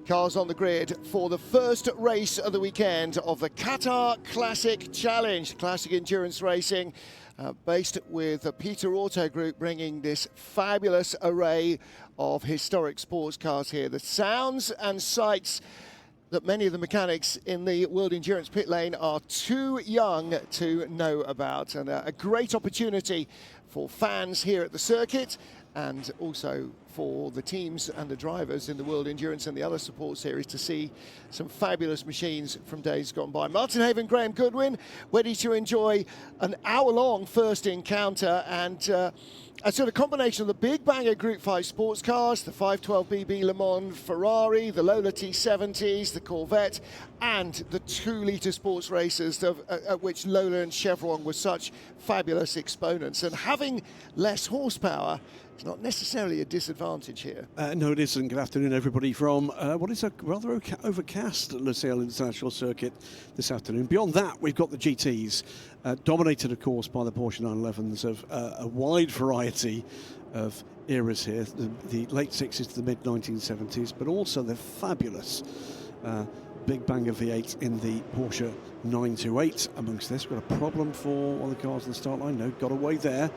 Cars on the grid for the first race of the weekend of the Qatar Classic Challenge. Classic endurance racing based with Peter Auto Group, bringing this fabulous array of historic sports cars here. The sounds and sights that many of the mechanics in the World Endurance pit lane are too young to know about, and a great opportunity for fans here at the circuit, and also for the teams and the drivers in the World Endurance and the other support series to see some fabulous machines from days gone by. Martin Haven, Graham Goodwin, ready to enjoy an hour-long first encounter, and a sort of combination of the big banger Group 5 sports cars, the 512BB Le Mans Ferrari, the Lola T70s, the Corvette, and the 2-litre sports racers, at which Lola and Chevron were such fabulous exponents. And having less horsepower is not necessarily a disadvantage here. No, it isn't. Good afternoon, everybody, from what is a rather overcast Lusail International Circuit this afternoon. Beyond that, we've got the GTs, dominated, of course, by the Porsche 911s of a wide variety of eras here, the late 60s to the mid-1970s, but also the fabulous big banger V8 in the Porsche 928 amongst this. We've got a problem for one of the cars on the start line. No, got away there.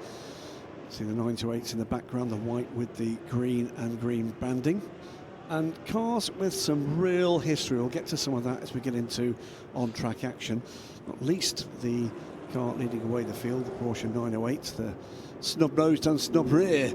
See the 928s in the background, the white with the green and green banding. And cars with some real history. We'll get to some of that as we get into on-track action. Not least the car leading away the field, the Porsche 908, the snub-nosed and snub-rear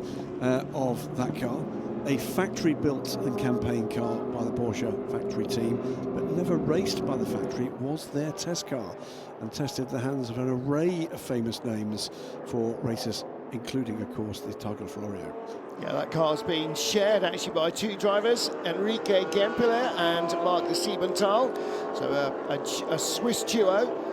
of that car. A factory-built and campaign car by the Porsche factory team, but never raced by the factory. It was their test car and tested the hands of an array of famous names for racers, including, of course, the Targa Florio. Yeah, that car's been shared actually by two drivers, Enrique Gempiller and Mark de Siebenthal. So a Swiss duo.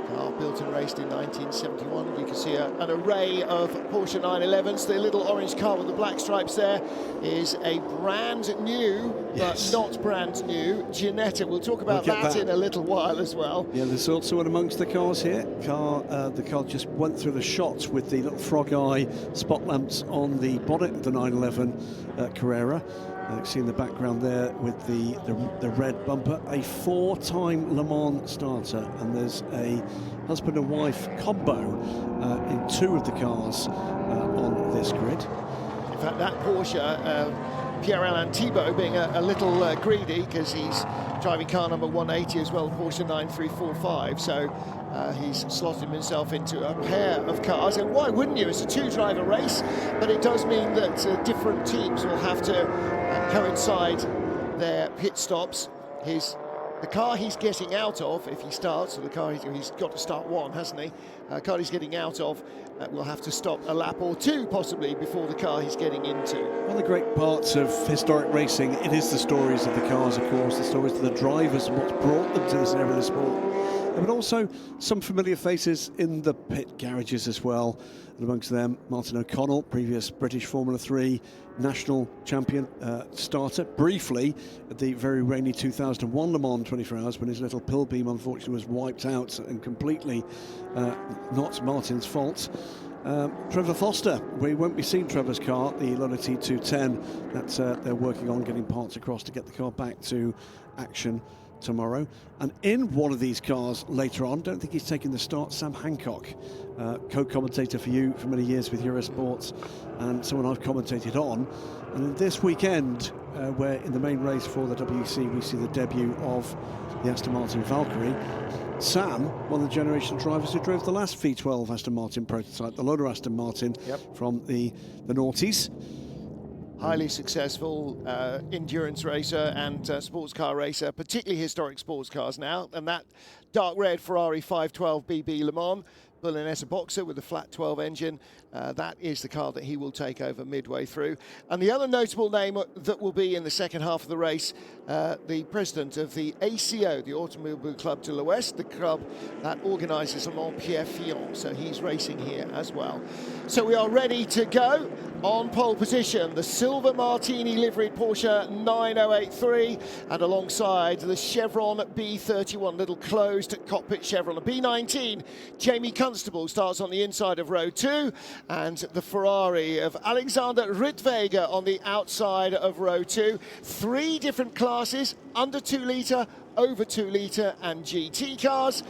Car built and raced in 1971. You can see an array of Porsche 911s. The little orange car with the black stripes there is a brand new, but not brand new, Ginetta. We'll talk about that in a little while as well. Yeah, there's also one amongst the cars here. The car just went through the shots with the little frog eye spot lamps on the bonnet of the 911 Carrera. You can see in the background there with the red bumper, a 4-time Le Mans starter, and there's a husband and wife combo in two of the cars on this grid. In fact, that Porsche Pierre-Alain Thibault being a little greedy, because he's driving car number 180 as well, Porsche 9345, so he's slotted himself into a pair of cars. And why wouldn't you? It's a two-driver race, but it does mean that different teams will have to coincide their pit stops. The car he's getting out of, if he starts, or the car he's got to start one, hasn't he? Car he's getting out of will have to stop a lap or two, possibly, before the car he's getting into. One of the great parts of historic racing, it is the stories of the cars, of course, the stories of the drivers and what's brought them to this area of the sport. But also some familiar faces in the pit garages as well. And amongst them, Martin O'Connell, previous British Formula 3 national champion starter, briefly at the very rainy 2001 Le Mans 24 Hours, when his little pill beam unfortunately was wiped out, and completely not Martin's fault. Trevor Foster, we won't be seeing Trevor's car, the Lola T210, that they're working on getting parts across to get the car back to action tomorrow. And in one of these cars later on, don't think he's taking the start, Sam Hancock, co-commentator for you for many years with Eurosports, and someone I've commentated on. And this weekend, where in the main race for the WEC we see the debut of the Aston Martin Valkyrie, Sam, one of the generation drivers who drove the last V12 Aston Martin prototype, the Lola Aston Martin, from the noughties. Highly successful endurance racer and sports car racer, particularly historic sports cars now. And that dark red Ferrari 512 BB Le Mans, Berlinetta Boxer with a flat 12 engine, that is the car that he will take over midway through. And the other notable name that will be in the second half of the race, the president of the ACO, the Automobile Club de l'Ouest, the club that organises Le Mans, Pierre Fillon. So he's racing here as well. So we are ready to go. On pole position, the silver Martini liveried Porsche 9083, and alongside the Chevron B31, little closed cockpit Chevron. The B19, Jamie Constable starts on the inside of row 2, and the Ferrari of Alexander Rittweger on the outside of row 2. 3 different classes, under 2 litre, over 2 litre, and GT cars.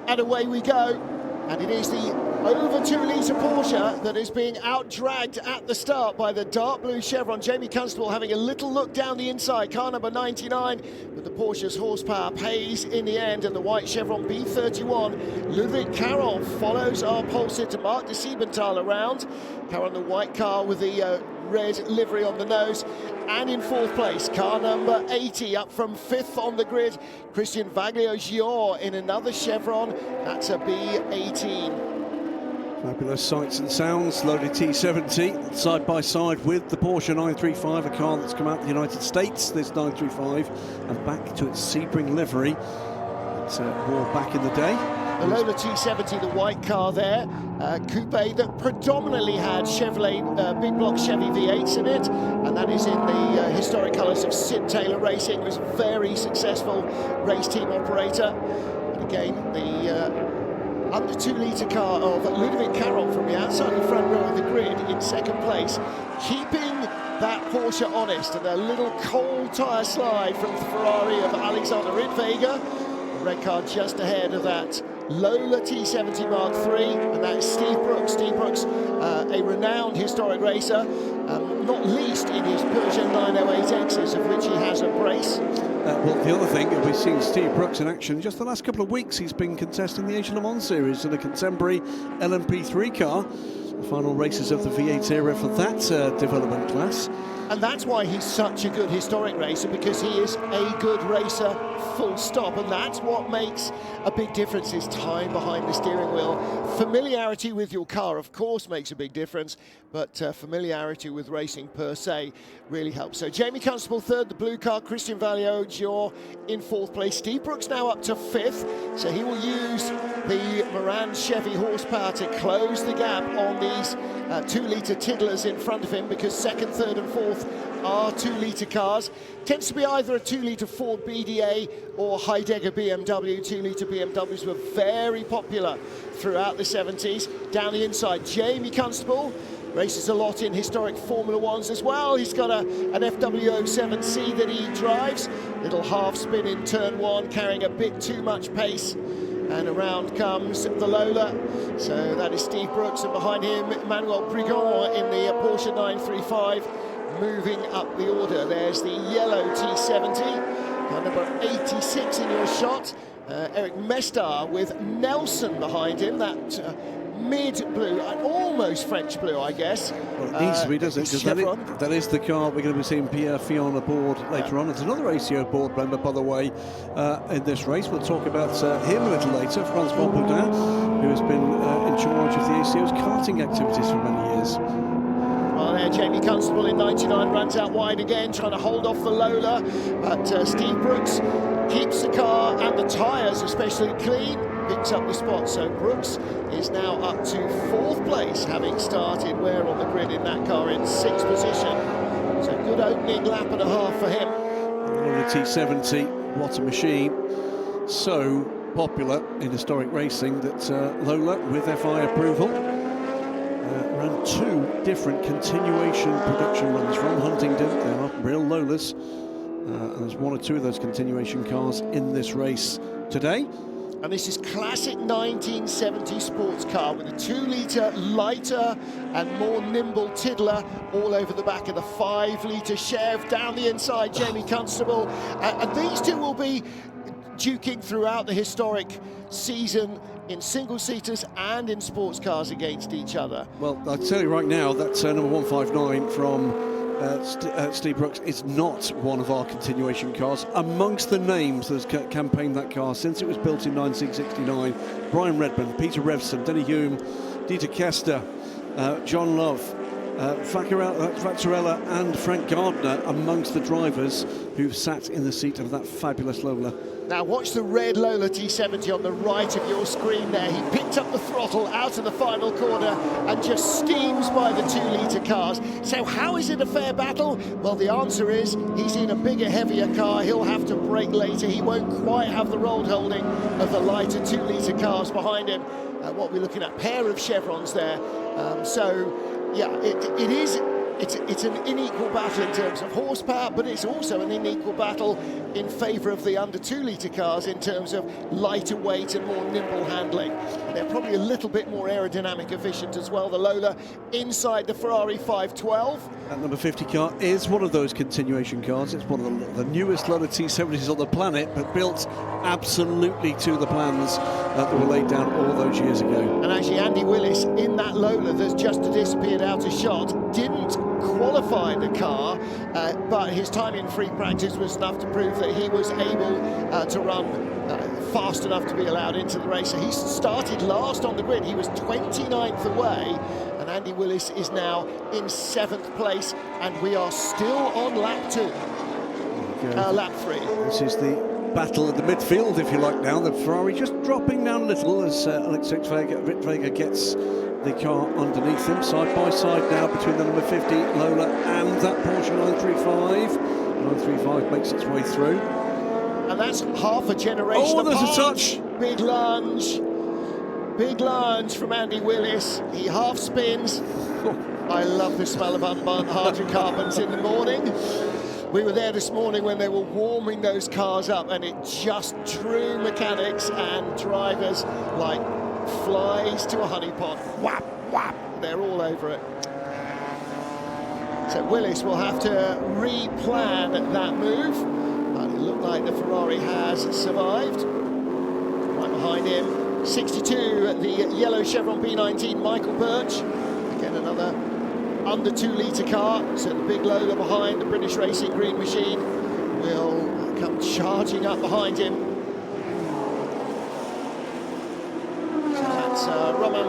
And away we go. And it is the over 2 litre Porsche that is being out-dragged at the start by the dark blue Chevron. Jamie Constable having a little look down the inside, car number 99, but the Porsche's horsepower pays in the end, and the white Chevron B31. Ludwig Carroll follows our pole sitter Mark de Siebenthal around. Carroll in the white car with the red livery on the nose, and in 4th place, car number 80, up from 5th on the grid, Christian Vaglio-Gior in another Chevron. That's a B18. Fabulous sights and sounds. Loaded T70 side by side with the Porsche 935, a car that's come out of the United States, this 935, and back to its Sebring livery. It's wore back in the day. The Lola T70, the white car there, coupe that predominantly had Chevrolet big block Chevy V8s in it, and that is in the historic colours of Sid Taylor Racing, who was a very successful race team operator. And again, the under 2 litre car of Ludwig Carroll from the outside of the front row of the grid in 2nd place, keeping that Porsche honest, and a little cold tyre slide from the Ferrari of Alexander Rittweger. The red car just ahead of that Lola T70 Mark III, and that is Steve Brooks. Steve Brooks, a renowned historic racer, not least in his Peugeot 908Xs, of which he has a brace. Well, the other thing, we've seen Steve Brooks in action just the last couple of weeks. He's been contesting the Asian Le Mans Series in a contemporary LMP3 car. The final races of the V8 era for that development class. And that's why he's such a good historic racer, because he is a good racer, full stop. And that's what makes a big difference, is time behind the steering wheel. Familiarity with your car, of course, makes a big difference, but familiarity with racing per se really helps. So Jamie Constable 3rd, the blue car, Christian Vaglio-Gior in 4th place. Steve Brooks now up to 5th, so he will use the Moran Chevy horsepower to close the gap on these 2 litre tiddlers in front of him, because 2nd, 3rd and 4th are 2 litre cars. Tends to be either a 2 litre Ford BDA or Heidegger BMW. 2 litre BMWs were very popular throughout the 70s. Down the inside, Jamie Constable races a lot in historic Formula 1s as well. He's got an FW07C that he drives. Little half spin in turn 1, carrying a bit too much pace. And around comes the Lola. So that is Steve Brooks, and behind him, Emmanuel Brigon in the Porsche 935. moving up the order. There's the yellow T70, number 86 in your shot. Eric Mestar with Nelson behind him, that mid-blue, almost French blue, I guess. Well, it needs to be, doesn't it? Because that is the car we're going to be seeing Pierre Fillon aboard later on. It's another ACO board member, by the way, in this race. We'll talk about him a little later, Francois Boudin, who has been in charge of the ACO's karting activities for many years. Well, there, Jamie Constable in 99 runs out wide again, trying to hold off the Lola, but Steve Brooks keeps the car and the tyres especially clean, picks up the spot. So Brooks is now up to 4th place, having started where on the grid in that car in 6th position. So good opening lap and a half for him. The T70, what a machine. So popular in historic racing that Lola, with FI approval, ran 2 different continuation production runs from Huntingdon. They are real Lolas. And there's 1 or 2 of those continuation cars in this race today. And this is classic 1970 sports car with a 2-litre lighter and more nimble Tiddler all over the back of the 5-litre Chev down the inside, Jamie Constable. And these two will be duking throughout the historic season in single-seaters and in sports cars against each other. Well, I'll tell you right now, that number 159 from Steve Brooks is not one of our continuation cars. Amongst the names that's campaigned that car since it was built in 1969, Brian Redman, Peter Revson, Denny Hume, Dieter Kester, John Love, Vazzarella and Frank Gardner amongst the drivers who've sat in the seat of that fabulous Lola. Now watch the red Lola T70 on the right of your screen there. He picked up the throttle out of the final corner and just steams by the 2-litre cars. So how is it a fair battle? Well, the answer is he's in a bigger, heavier car. He'll have to brake later. He won't quite have the road holding of the lighter 2-litre cars behind him. What we're looking at, pair of chevrons there. Yeah, it's an unequal battle in terms of horsepower, but it's also an unequal battle in favour of the under 2-litre cars in terms of lighter weight and more nimble handling. And they're probably a little bit more aerodynamic efficient as well. The Lola inside the Ferrari 512. That number 50 car is one of those continuation cars. It's one of the newest Lola T70s on the planet, but built absolutely to the plans that were laid down all those years ago. And actually Andy Willis in that Lola that's just disappeared out of shot didn't qualify the car, but his time in free practice was enough to prove that he was able to run fast enough to be allowed into the race. So he started last on the grid. He was 29th away, and Andy Willis is now in 7th place, and we are still on lap 2. Lap 3. This is the battle in the midfield, if you like, now. The Ferrari just dropping down a little as Alex Wittweger gets the car underneath him, side by side now between the number 50 Lola and that Porsche 935. 935 makes its way through. And that's half a generation apart. There's a touch. Big lunge from Andy Willis. He half spins. I love the smell of unburnt hydrocarbons in the morning. We were there this morning when they were warming those cars up, and it just drew mechanics and drivers like flies to a honeypot. Whap, whap, they're all over it. So Willis will have to re-plan that move, but it looked like the Ferrari has survived. Right behind him, 62, the yellow Chevron B19, Michael Birch. Again, another under 2-litre car, so the big Lola behind the British Racing Green Machine will come charging up behind him. So that's Roman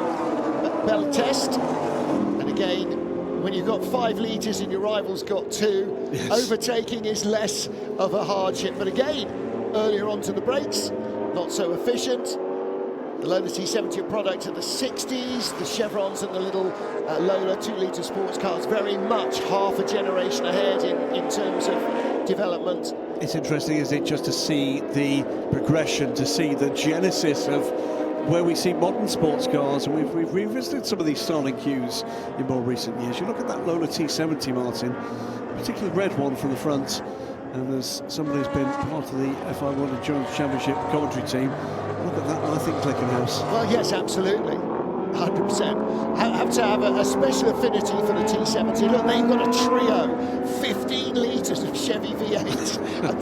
Beltest, and again, when you've got 5 litres and your rival's got 2, yes, overtaking is less of a hardship. But again, earlier onto the brakes, not so efficient. The Lola T70 are product of the 60s, the Chevrons and the little Lola 2-litre sports cars very much half a generation ahead in terms of development. It's interesting, isn't it, just to see the progression, to see the genesis of where we see modern sports cars, and we've revisited some of these styling cues in more recent years. You look at that Lola T70, Martin, particularly the red one from the front, and as somebody who's been part of the FI World Endurance Championship commentary team, look at that, I think, Clickenhouse. Well, yes, absolutely. 100%. Have to have a special affinity for the T70. Look, they've got a trio, 15 litres of Chevy V8 and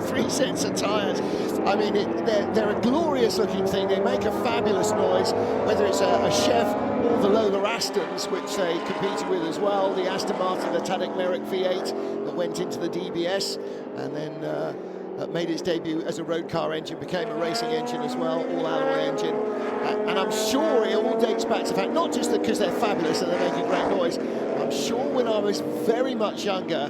three sets of tyres. I mean, they're a glorious looking thing. They make a fabulous noise, whether it's a Chev or the Lola Astons, which they competed with as well. The Aston Martin, the Tadek Merrick V8 that went into the DBS and then made its debut as a road car engine, became a racing engine as well, all alloy engine. And I'm sure it all dates back to the fact, not just because they're fabulous and they make a great noise, I'm sure when I was very much younger,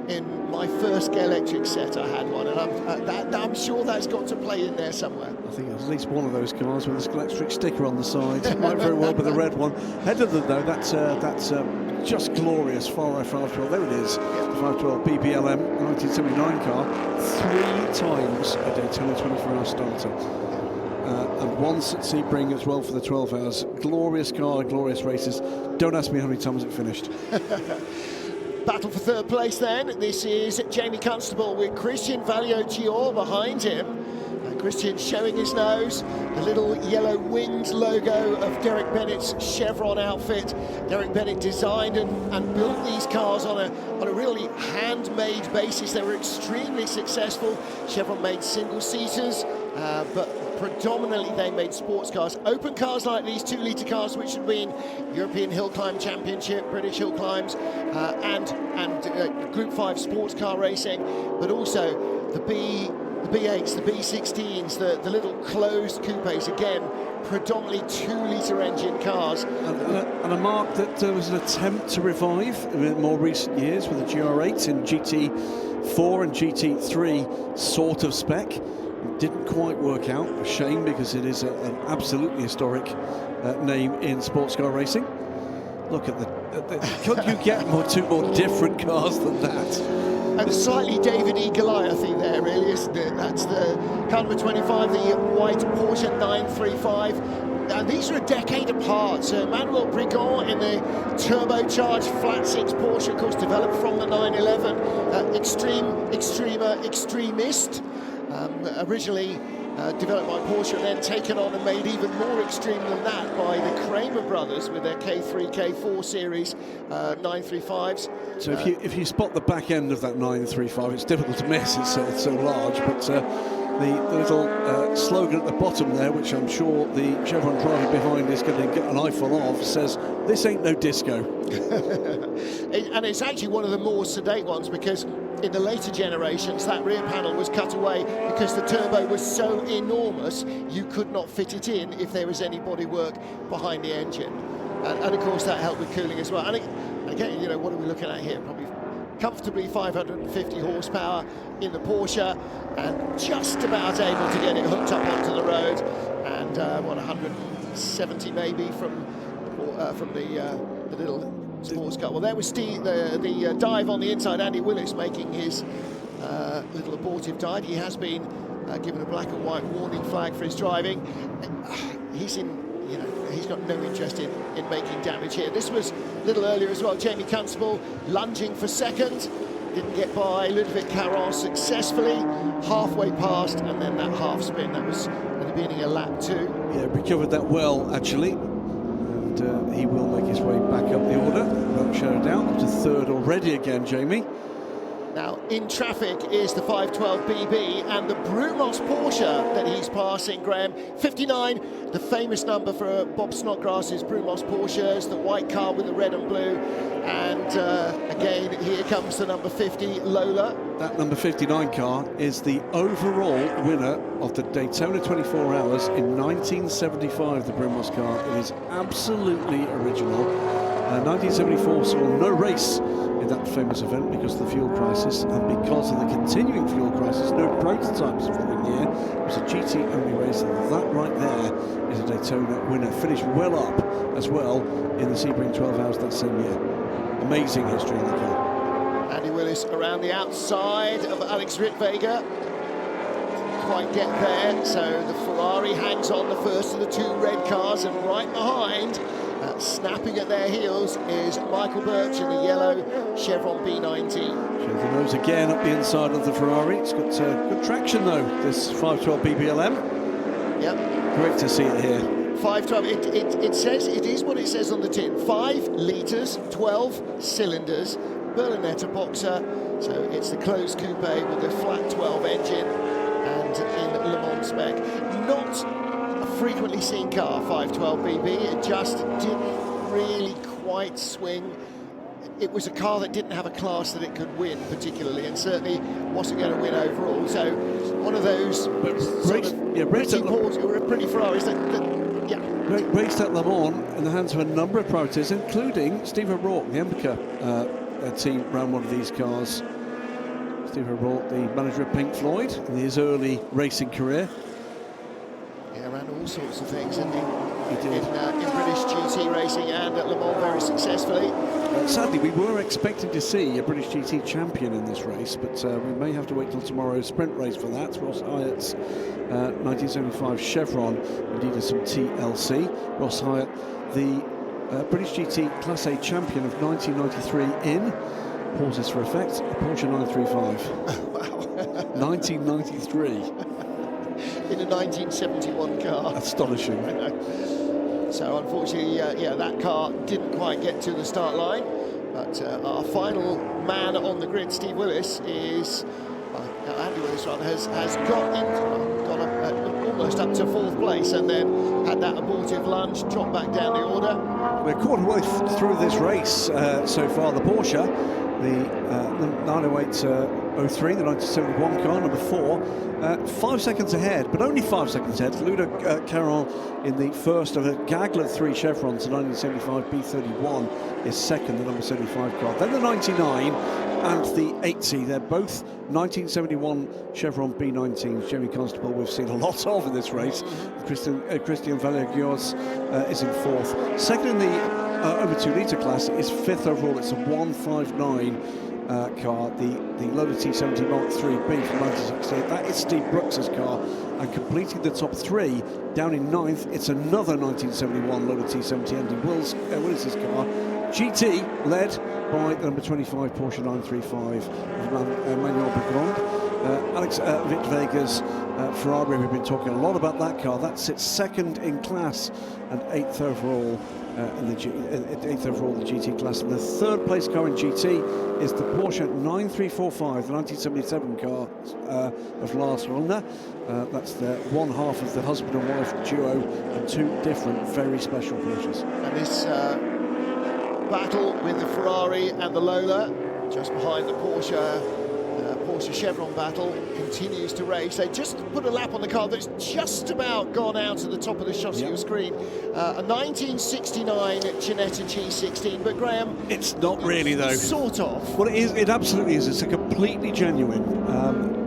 in my first electric set I had one, and I'm sure that's got to play in there somewhere. I think there's at least one of those cars with a electric sticker on the side. It might very well be the red one. Head of them though, that's just glorious. Far right 512, there it is. The 512 BBLM 1979 car, 3 times a Daytona 24-hour starter. And once at Sebring as well for the 12 hours. Glorious car, glorious races. Don't ask me how many times it finished. Battle for third place then. This is Jamie Constable with Christian Valliot-Gior behind him. Christian showing his nose, the little yellow wings logo of Derek Bennett's Chevron outfit. Derek Bennett designed and built these cars on a really handmade basis. They were extremely successful. Chevron made single-seaters, but predominantly they made sports cars. Open cars like these 2-litre cars, which would mean European Hill Climb Championship, British Hill Climbs, and Group 5 sports car racing, but also the B8s, the B16s, the little closed coupes, again, predominantly 2-litre engine cars. And a mark that was an attempt to revive in more recent years with the GR8 in GT4 and GT3 sort of spec. It didn't quite work out, a shame, because it is an absolutely historic name in sports car racing. Look at could you get two more different cars than that? And slightly David E. Goliathy there, really, isn't it? That's the car number 25, the white Porsche 935. And these are a decade apart. So Manuel Brigant in the turbocharged flat six Porsche, of course, developed from the 911. Extremist. Originally developed by Porsche and then taken on and made even more extreme than that by the Kramer brothers with their K3, K4 series 935s. So if you spot the back end of that 935, it's difficult to miss, it's so large, but the little slogan at the bottom there, which I'm sure the Chevron driver behind is going to get an eyeful of, says, "This ain't no disco." And it's actually one of the more sedate ones, because in the later generations that rear panel was cut away because the turbo was so enormous you could not fit it in if there was any bodywork behind the engine, and of course that helped with cooling as well. And again, you know, what are we looking at here? Probably comfortably 550 horsepower in the Porsche, and just about able to get it hooked up onto the road, and 170 maybe from the little sports car. Well, there was the dive on the inside. Andy Willis making his little abortive dive. He has been given a black and white warning flag for his driving. He's got no interest in making damage here. This was a little earlier as well. Jamie Constable lunging for second, didn't get by Ludovic Caron successfully, halfway past, and then that half spin. That was at the beginning of lap 2. Yeah, recovered that well, actually. He will make his way back up the order, without a shadow of doubt, up to third already again, Jamie. Now, in traffic is the 512BB and the Brumos Porsche that he's passing, Graham. 59, the famous number for Bob Snodgrass's Brumos Porsches, the white car with the red and blue. And again, here comes the number 50, Lola. That number 59 car is the overall winner of the Daytona 24 Hours in 1975, the Brumos car. It is absolutely original. 1974 saw no race in that famous event because of the fuel crisis, and because of the continuing fuel crisis, no prototypes the following year. It was a GT-only race, and that right there is a Daytona winner. Finished well up as well in the Sebring 12 Hours that same year. Amazing history in the car. Andy Willis around the outside of Alex Rittweger. Didn't quite get there, so the Ferrari hangs on, the first of the 2 red cars, and right behind, snapping at their heels, is Michael Birch in the yellow Chevron B90. Shows the nose again up the inside of the Ferrari. It's got good traction though, this 512 BBLM. Yep. Great to see it here. 512. It says, it is what it says on the tin. 5 litres, 12 cylinders, Berlinetta boxer. So it's the closed coupe with the flat 12 engine and in Le Mans spec. Not a frequently seen car, 512BB. It just didn't really quite swing. It was a car that didn't have a class that it could win particularly, and certainly wasn't going to win overall. So one of those pretty Ferraris raced at Le Mans in the hands of a number of privateers, including Steve O'Rourke. The Embarker team ran one of these cars. Steve O'Rourke, the manager of Pink Floyd in his early racing career. Yeah, ran all sorts of things, didn't he? He did. In British GT racing and at Le Mans very successfully. Sadly, we were expecting to see a British GT champion in this race, but we may have to wait till tomorrow's sprint race for that. Ross Hyatt's 1975 Chevron, indeed some TLC. Ross Hyatt, the British GT Class A champion of 1993 in, pauses for effect, a Porsche 935. Wow. 1993. In a 1971 car. Astonishing. So unfortunately, that car didn't quite get to the start line. But our final man on the grid, Steve Willis, is Andy Willis rather has gone up, almost up to 4th place, and then had that abortive lunge, dropped back down the order. We're quarter way through this race so far. The Porsche, the 908-03, the 1971 car, number 4, 5 seconds ahead, but only 5 seconds ahead. Ludo Caron in the first of a gaggle of 3 Chevrons, the 1975 B31 is second, the number 75 car. Then the 99 and the 80, they're both 1971 Chevron B19s. Jamie Constable we've seen a lot of in this race. Christian Vallée-Gios is in 4th. Second in the over 2 litre class is 5th overall. It's a 159 car, the Lola T70 Mark III B from 1968. That is Steve Brooks's car, and completing the top 3 down in 9th, it's another 1971 Lola T70 Andy Willis's car. GT led by the number 25 Porsche 935 of Manuel Begrand. Alex Vega's Ferrari, we've been talking a lot about that car. That sits second in class and 8th overall in the 8th overall the GT class. And the 3rd place car in GT is the Porsche 9345, the 1977 car of Lars Willner. That's the one half of the husband and wife duo, and 2 different very special Porsches. And this battle with the Ferrari and the Lola, just behind the Porsche Chevron battle, continues to race. They just put a lap on the car that's just about gone out to the top of the shot of your screen. A 1969 Ginetta G16, but Graham, it's not really though. Sort of. Well, it is. It absolutely is. It's a completely genuine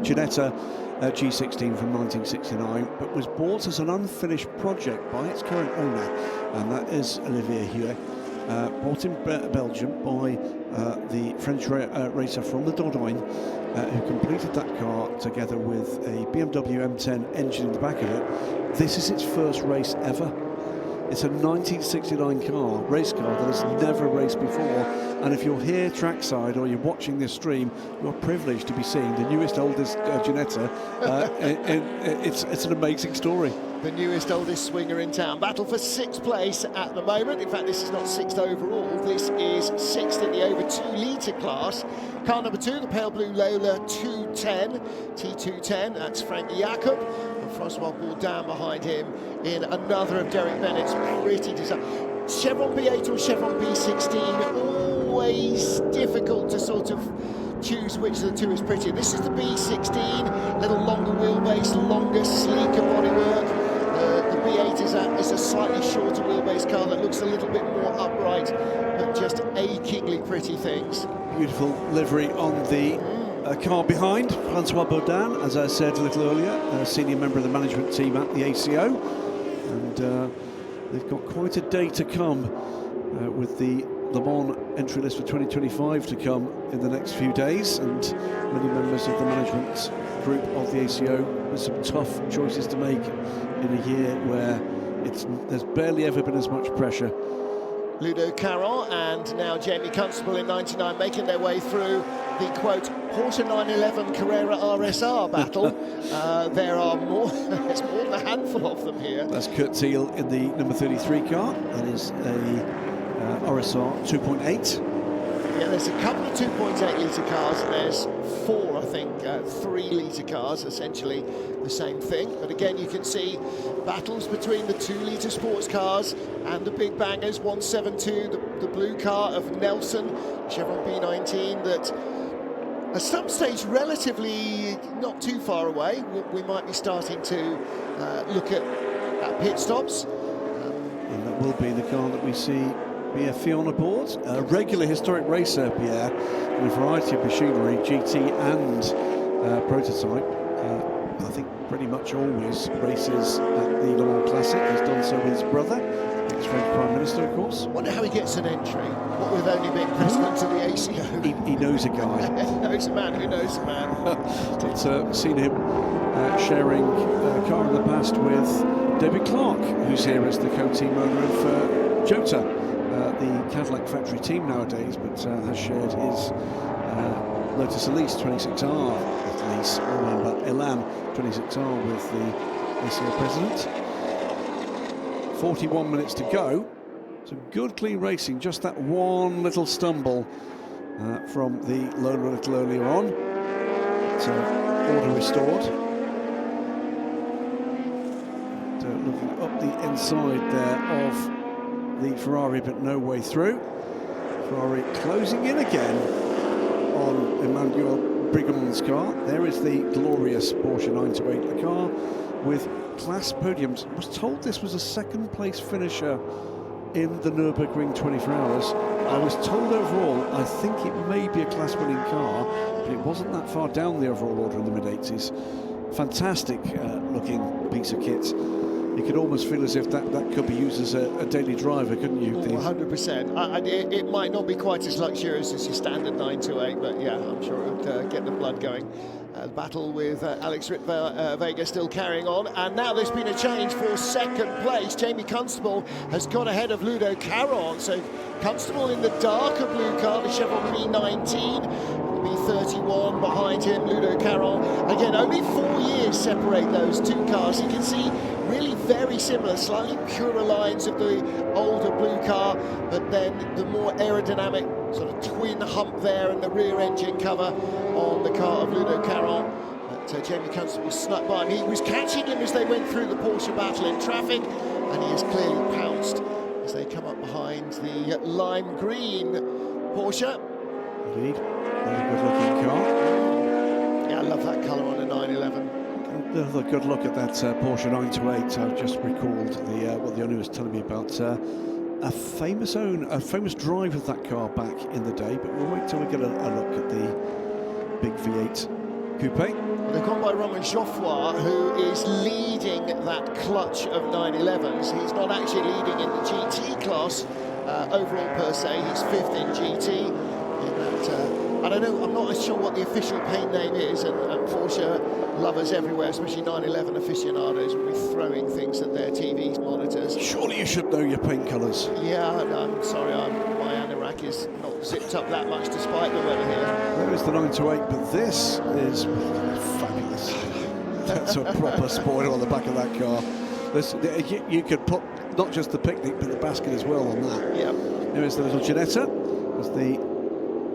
Ginetta G16 from 1969, but was bought as an unfinished project by its current owner, and that is Olivier Huet. Bought in Belgium by the French racer from the Dordogne, who completed that car together with a BMW M10 engine in the back of it. This is its first race ever. It's a 1969 race car that has never raced before, and if you're here trackside or you're watching this stream, you're privileged to be seeing the newest, oldest Ginetta. It's an amazing story. The newest, oldest swinger in town. Battle for 6th place at the moment. In fact, this is not 6th overall. This is 6th in the over 2 litre class. Car number 2, the pale blue Lola 210, T210. That's Frank Jacob and Francois Bourdin behind him in another of Derek Bennett's pretty design. Chevron B8 or Chevron B16, always difficult to sort of choose which of the 2 is prettier. This is the B16, little longer wheelbase, longer, sleeker bodywork. The B8 is a slightly shorter wheelbase car that looks a little bit more upright, but just achingly pretty things. Beautiful livery on the car behind. Francois Baudin, as I said a little earlier, a senior member of the management team at the ACO, and they've got quite a day to come with the Le Mans entry list for 2025 to come in the next few days, and many members of the management group of the ACO with some tough choices to make in a year where there's barely ever been as much pressure. Ludo Caron and now Jamie Constable in 99 making their way through the quote Porsche 911 Carrera RSR battle. There are more. There's more than a handful of them here. That's Kurt Thiel in the number 33 car. That is a RSR 2.8. Yeah, there's a couple of 2.8 litre cars, and there's 4, I think, 3 litre cars, essentially the same thing. But again, you can see battles between the 2 litre sports cars and the big bangers. 172, the blue car of Nelson, Chevron B19, that at some stage relatively not too far away. We might be starting to look at pit stops. And that will be the car that we see Pierre Fillon aboard, a regular historic racer, Pierre, in a variety of machinery, GT and prototype. I think pretty much always races at the Le Mans Classic. He's done so with his brother, ex-French Prime Minister, of course. Wonder how he gets an entry, what with only being president of the ACO. He knows a guy. He knows a man who knows a man. But seen him sharing a car in the past with David Clark, who's here as the co-team owner of Jota, the Cadillac factory team nowadays, but has shared his Lotus Elise 26R with Elise, but Elan 26R with the ACO president. 41 minutes to go. Some good clean racing, just that one little stumble from the lone a little earlier on. So order restored. Looking up the inside there of the Ferrari, but no way through. Ferrari closing in again on Emmanuel Brigham's car. There is the glorious Porsche 928, the car with class podiums. I was told this was a second place finisher in the Nürburgring 24 Hours. I was told overall, I think it may be a class winning car, but it wasn't that far down the overall order in the mid-80s. Fantastic looking piece of kit. You could almost feel as if that could be used as a daily driver, couldn't you? 100%. It might not be quite as luxurious as your standard 928, but yeah, I'm sure it would get the blood going. The battle with Alex Vega still carrying on, and now there's been a change for second place. Jamie Constable has got ahead of Ludo Caron, so Constable in the darker blue car, the Chevron B19, B31 behind him, Ludo Caron. Again, only 4 years separate those two cars. You can see really very similar, slightly purer lines of the older blue car, but then the more aerodynamic sort of twin hump there and the rear engine cover on the car of Ludo Caron. But Jamie Constable snuck by him. He was catching him as they went through the Porsche battle in traffic, and he has clearly pounced as they come up behind the lime green Porsche. Indeed, very good looking car. Yeah, I love that colour on a 911. Another good look at that Porsche 928. I've just recalled what the owner was telling me about a famous drive of that car back in the day. But we'll wait till we get a look at the big V8 coupe. They've gone by Romain Geoffroy, who is leading that clutch of 911s. He's not actually leading in the GT class overall per se. He's 5th in GT. In that, I don't know, I'm not sure what the official paint name is, and Porsche lovers everywhere, especially 911 aficionados, will be throwing things at their TVs, monitors. Surely you should know your paint colours. Yeah, I'm sorry, my anorak is not zipped up that much despite the weather here. There is the 928, but this is fabulous. That's a proper spoiler on the back of that car. You could put not just the picnic, but the basket as well on that. Yeah. There is the little Ginetta, as the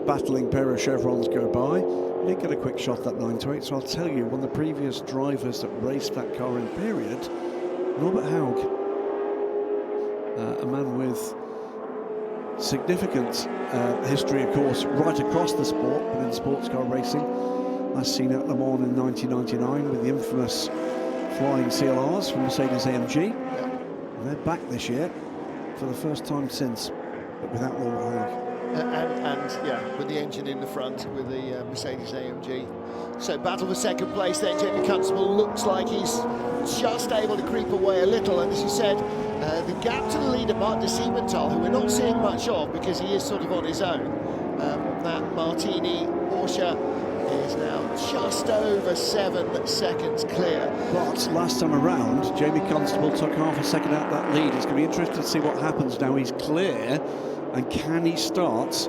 battling pair of chevrons go by. We did get a quick shot at that 928, so I'll tell you, one of the previous drivers that raced that car in period, Norbert Haug, a man with significant history, of course, right across the sport, but in sports car racing. Last seen at Le Mans in 1999 with the infamous flying CLRs from Mercedes AMG. Yep. And they're back this year for the first time since, but without Norbert Haug. And yeah, with the engine in the front with the Mercedes AMG. So battle for second place then. Jamie Constable looks like he's just able to creep away a little, and as you said, the gap to the leader, Mark de Siementhal, who we're not seeing much of because he is sort of on his own. That Martini Porsche is now just over 7 seconds clear. But last time around, Jamie Constable took half a second out that lead. It's going to be interesting to see what happens now. He's clear, and can he start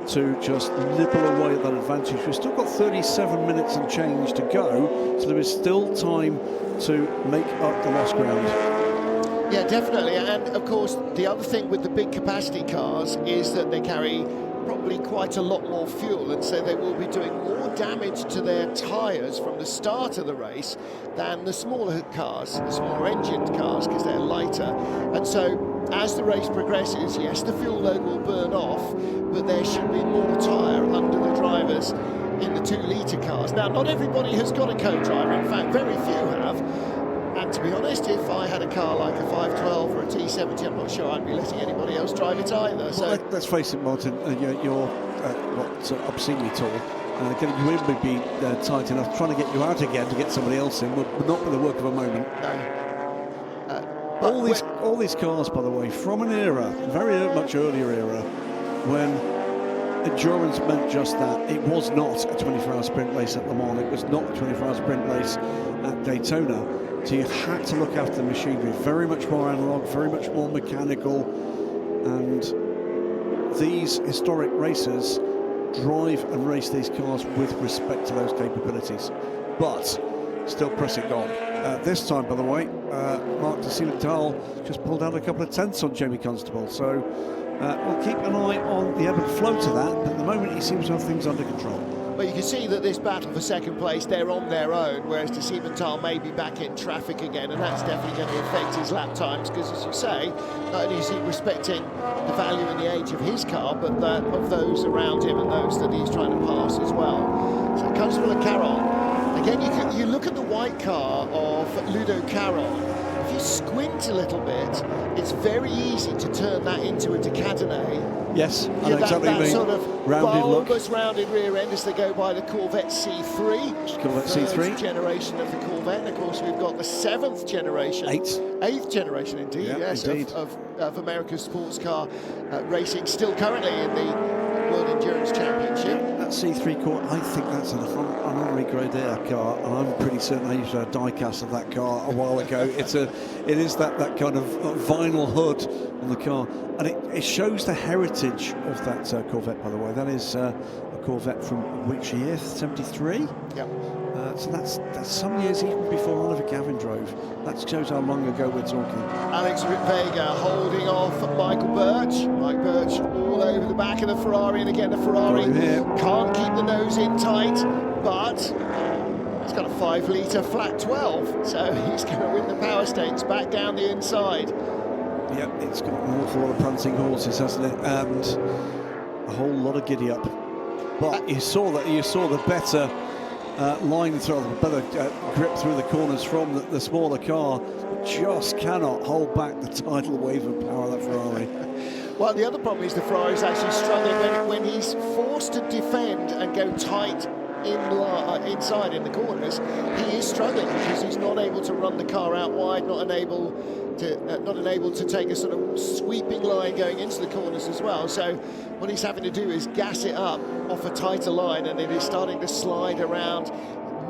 to just nibble away at that advantage. We've still got 37 minutes and change to go, so there is still time to make up the lost ground. Yeah, definitely. And of course, the other thing with the big capacity cars is that they carry probably quite a lot more fuel, and so they will be doing more damage to their tyres from the start of the race than the smaller cars, the smaller engined cars, because they're lighter. And so as the race progresses, yes, the fuel load will burn off, but there should be more tyre under the drivers in the 2-litre cars. Now, not everybody has got a co-driver. In fact, very few have. And to be honest, if I had a car like a 512 or a T70, I'm not sure I'd be letting anybody else drive it either. So well, let's face it, Martin, you're obscenely tall. Getting you in would be tight enough. Trying to get you out again to get somebody else in would not be the work of a moment. No. All these cars, by the way, from an era, very much earlier era, when endurance meant just that. It was not a 24-hour sprint race at Le Mans. It was not a 24-hour sprint race at Daytona. So you had to look after the machinery, very much more analog, very much more mechanical, and these historic racers drive and race these cars with respect to those capabilities, but still pressing on. This time, by the way, Mark de Siementhal just pulled out a couple of tenths on Jamie Constable, so we'll keep an eye on the ebb and flow to that, but at the moment he seems to have things under control. But you can see that this battle for second place, they're on their own, whereas de Siementhal may be back in traffic again, and that's definitely going to affect his lap times, because as you say, not only is he respecting the value and the age of his car, but that of those around him and those that he's trying to pass as well. So Constable and Caron. Again, you look at the white car of Ludo Caron. If you squint a little bit, it's very easy to turn that into a Cadenet. Yes, I know exactly that sort of bulbous look. Rounded rear end as they go by the Corvette C3. Corvette C3. Third generation of the Corvette. And of course, we've got the 7th generation. Eighth generation, indeed, yeah, yes, indeed. Of America's sports car racing, still currently in the World Endurance Championship. That C3 core, I think that's an honorary grade A car, and I'm pretty certain I used to have a die-cast of that car a while ago. It is that kind of vinyl hood on the car, and it shows the heritage of that Corvette, by the way. That is a Corvette from which year? 73? Yep. So that's some years even before Oliver Gavin drove. That shows how long ago we're talking. Alex Vega holding off Michael Birch. Mike Birch all over the back of the Ferrari, and again the Ferrari can't keep the nose in tight, but he's got a 5-litre flat 12, so he's going to win the power stakes back down the inside. Yep, it's got an awful lot of prancing horses, hasn't it? And a whole lot of giddy up. But you saw the better line through, the better grip through the corners from the smaller car. Just cannot hold back the tidal wave of power of that Ferrari. Well, the other problem is the Ferrari is actually struggling when he's forced to defend and go tight inside in the corners. He is struggling because he's not able to run the car out wide, not enabled to take a sort of sweeping line going into the corners as well. So what he's having to do is gas it up off a tighter line, and it is starting to slide around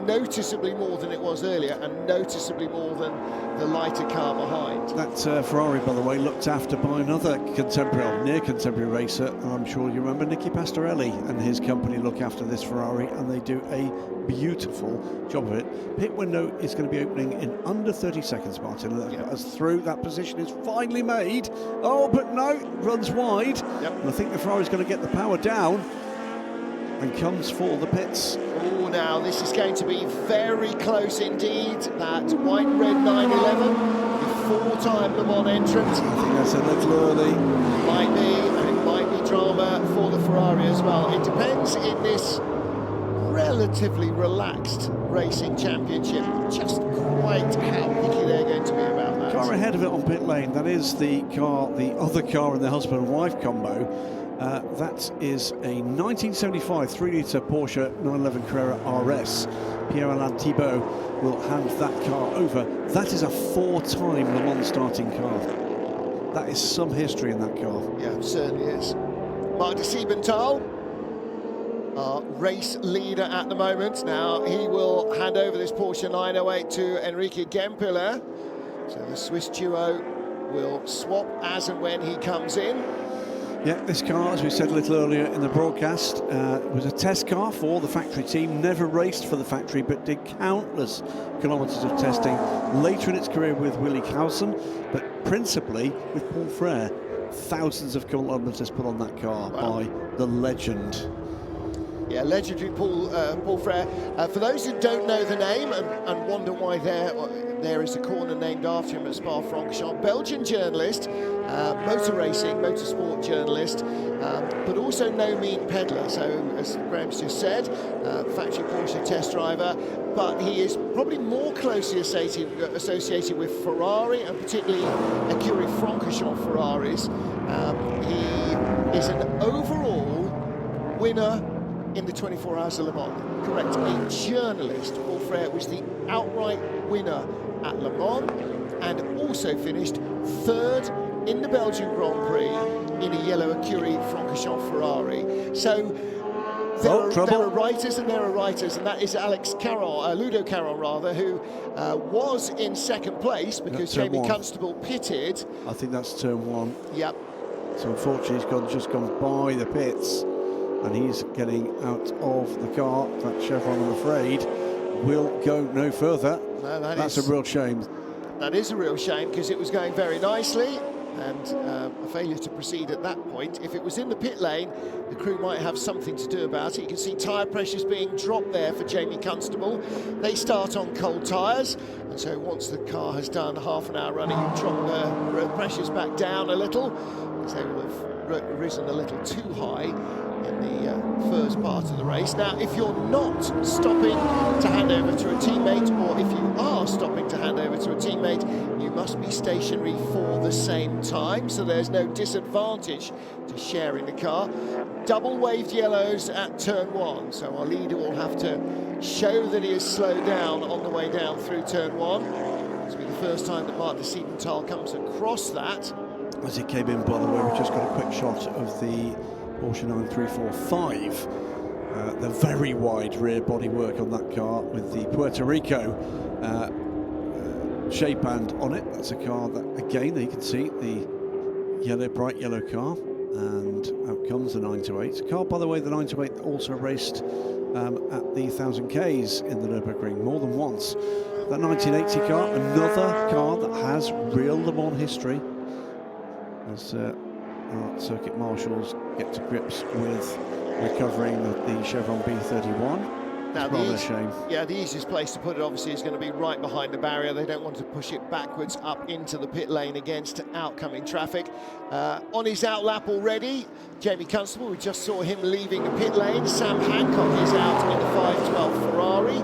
noticeably more than it was earlier, and noticeably more than the lighter car behind. That Ferrari, by the way, looked after by another contemporary, near contemporary racer. I'm sure you remember Nicky Pastorelli and his company look after this Ferrari, and they do a beautiful job of it. Pit window is going to be opening in under 30 seconds, Martin. As through, that position is finally made. Oh, but no, it runs wide. Yep. And I think the Ferrari's going to get the power down and comes for the pits. Oh, now this is going to be very close indeed. That white and red 911, the 4-time Le Mans entrant. I think that's a little early. Might be, and it might be drama for the Ferrari as well. It depends in this relatively relaxed racing championship just quite how picky they're going to be about that. Car ahead of it on pit lane. That is the other car in the husband and wife combo. That is a 1975 3-litre Porsche 911 Carrera RS. Pierre-Alain Thibault will hand that car over. That is a 4-time Le Mans starting car. That is some history in that car. Yeah, it certainly is. Mark de Siementhal, our race leader at the moment. Now he will hand over this Porsche 908 to Enrique Gempiller. So the Swiss duo will swap as and when he comes in. Yeah, this car, as we said a little earlier in the broadcast, was a test car for the factory team. Never raced for the factory, but did countless kilometres of testing later in its career with Willie Cowson, but principally with Paul Frere. Thousands of kilometres put on that car by the legend. Yeah, legendary Paul Frere. For those who don't know the name and wonder why there is a corner named after him at Spa-Francorchamps, Belgian journalist, motor racing, motorsport journalist, but also no mean peddler. So, as Graham's just said, factory Porsche test driver, but he is probably more closely associated with Ferrari, and particularly Écurie Francorchamps Ferraris. He is an overall winner in the 24 Hours of Le Mans. Correct, a journalist. Paul Frere was the outright winner at Le Mans and also finished third in the Belgian Grand Prix in a yellow Écurie Francorchamps Ferrari. So there are writers and there are writers, and that is Ludo Caron rather, who was in second place because Jamie Constable pitted. I think that's turn one. Yep. So unfortunately he's just gone by the pits, and he's getting out of the car. That Chevron, I'm afraid, will go no further. No, that's a real shame. That is a real shame, because it was going very nicely, and a failure to proceed at that point. If it was in the pit lane, the crew might have something to do about it. You can see tyre pressures being dropped there for Jamie Constable. They start on cold tyres, and so once the car has done half an hour running, you drop the pressures back down a little, because they will have risen a little too high in the first part of the race. Now, if you're not stopping to hand over to a teammate, or if you are stopping to hand over to a teammate, you must be stationary for the same time, so there's no disadvantage to sharing the car. Double waved yellows at turn one, so our leader will have to show that he has slowed down on the way down through turn one. This will be the first time that Mark de Siebenthal comes across that. As he came in, by the way, we've just got a quick shot of the Porsche 9345, the very wide rear bodywork on that car with the Puerto Rico shape band on it. That's a car that, again, you can see the bright yellow car, and out comes the 928. A car, by the way, the 928 also raced at the 1000 Ks in the Nürburgring more than once. That 1980 car, another car that has real Le Mans history, as our circuit marshals get to grips with recovering the Chevron B31. Now, the easiest place to put it obviously is going to be right behind the barrier. They don't want to push it backwards up into the pit lane against outcoming traffic. On his out lap already, Jamie Constable, we just saw him leaving the pit lane. Sam Hancock is out in the 512 Ferrari.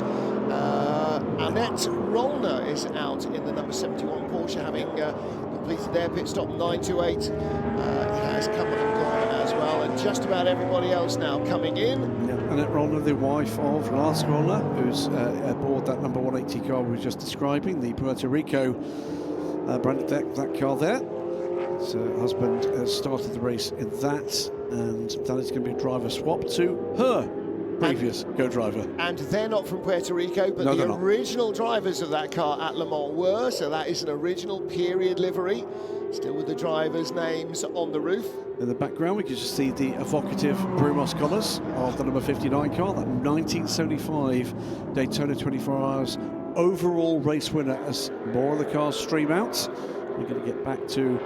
Annette Rollner is out in the number 71 Porsche, having completed their pit stop. 928 has come and gone as well, and just about everybody else now coming in. Yeah, Annette Rollner, the wife of Lars Rollner, who's aboard that number 180 car we were just describing, the Puerto Rico branded that car there. His husband has started the race in that, and that is going to be a driver swap to her previous co-driver. And they're not from Puerto Rico, but the original drivers of that car at Le Mans were, so that is an original period livery, still with the drivers' names on the roof. In the background, we can just see the evocative Brumos colours of the number 59 car, that 1975 Daytona 24 Hours overall race winner, as more of the cars stream out. We're going to get back to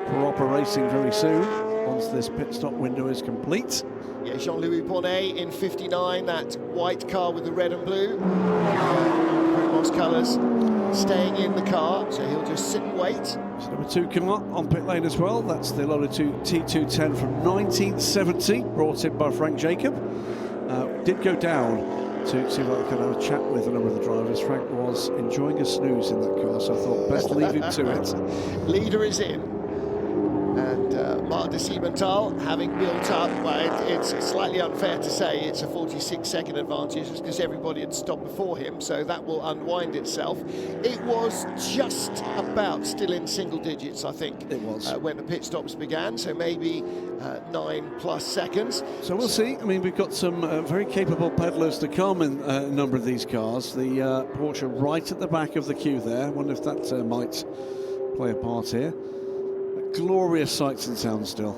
proper racing very soon, once this pit stop window is complete. Yeah, Jean-Louis Bonnet in 59, that white car with the red and blue. Brumos colours staying in the car, so he'll just sit and wait. So number 2 coming up on pit lane as well. That's the Lola 2 T210 from 1970, brought in by Frank Jacob. Did go down to see if I could have a chat with a number of the drivers. Frank was enjoying a snooze in that car, so I thought best leave him to it. Leader is in. And Mark de Siebenthal, having built up, well, it's slightly unfair to say it's a 46-second advantage because everybody had stopped before him, so that will unwind itself. It was just about still in single digits, I think. It was. When the pit stops began, so maybe 9+ seconds. So we'll see. I mean, we've got some very capable peddlers to come in a number of these cars. The Porsche right at the back of the queue there. I wonder if that might play a part here. Glorious sights and sounds still.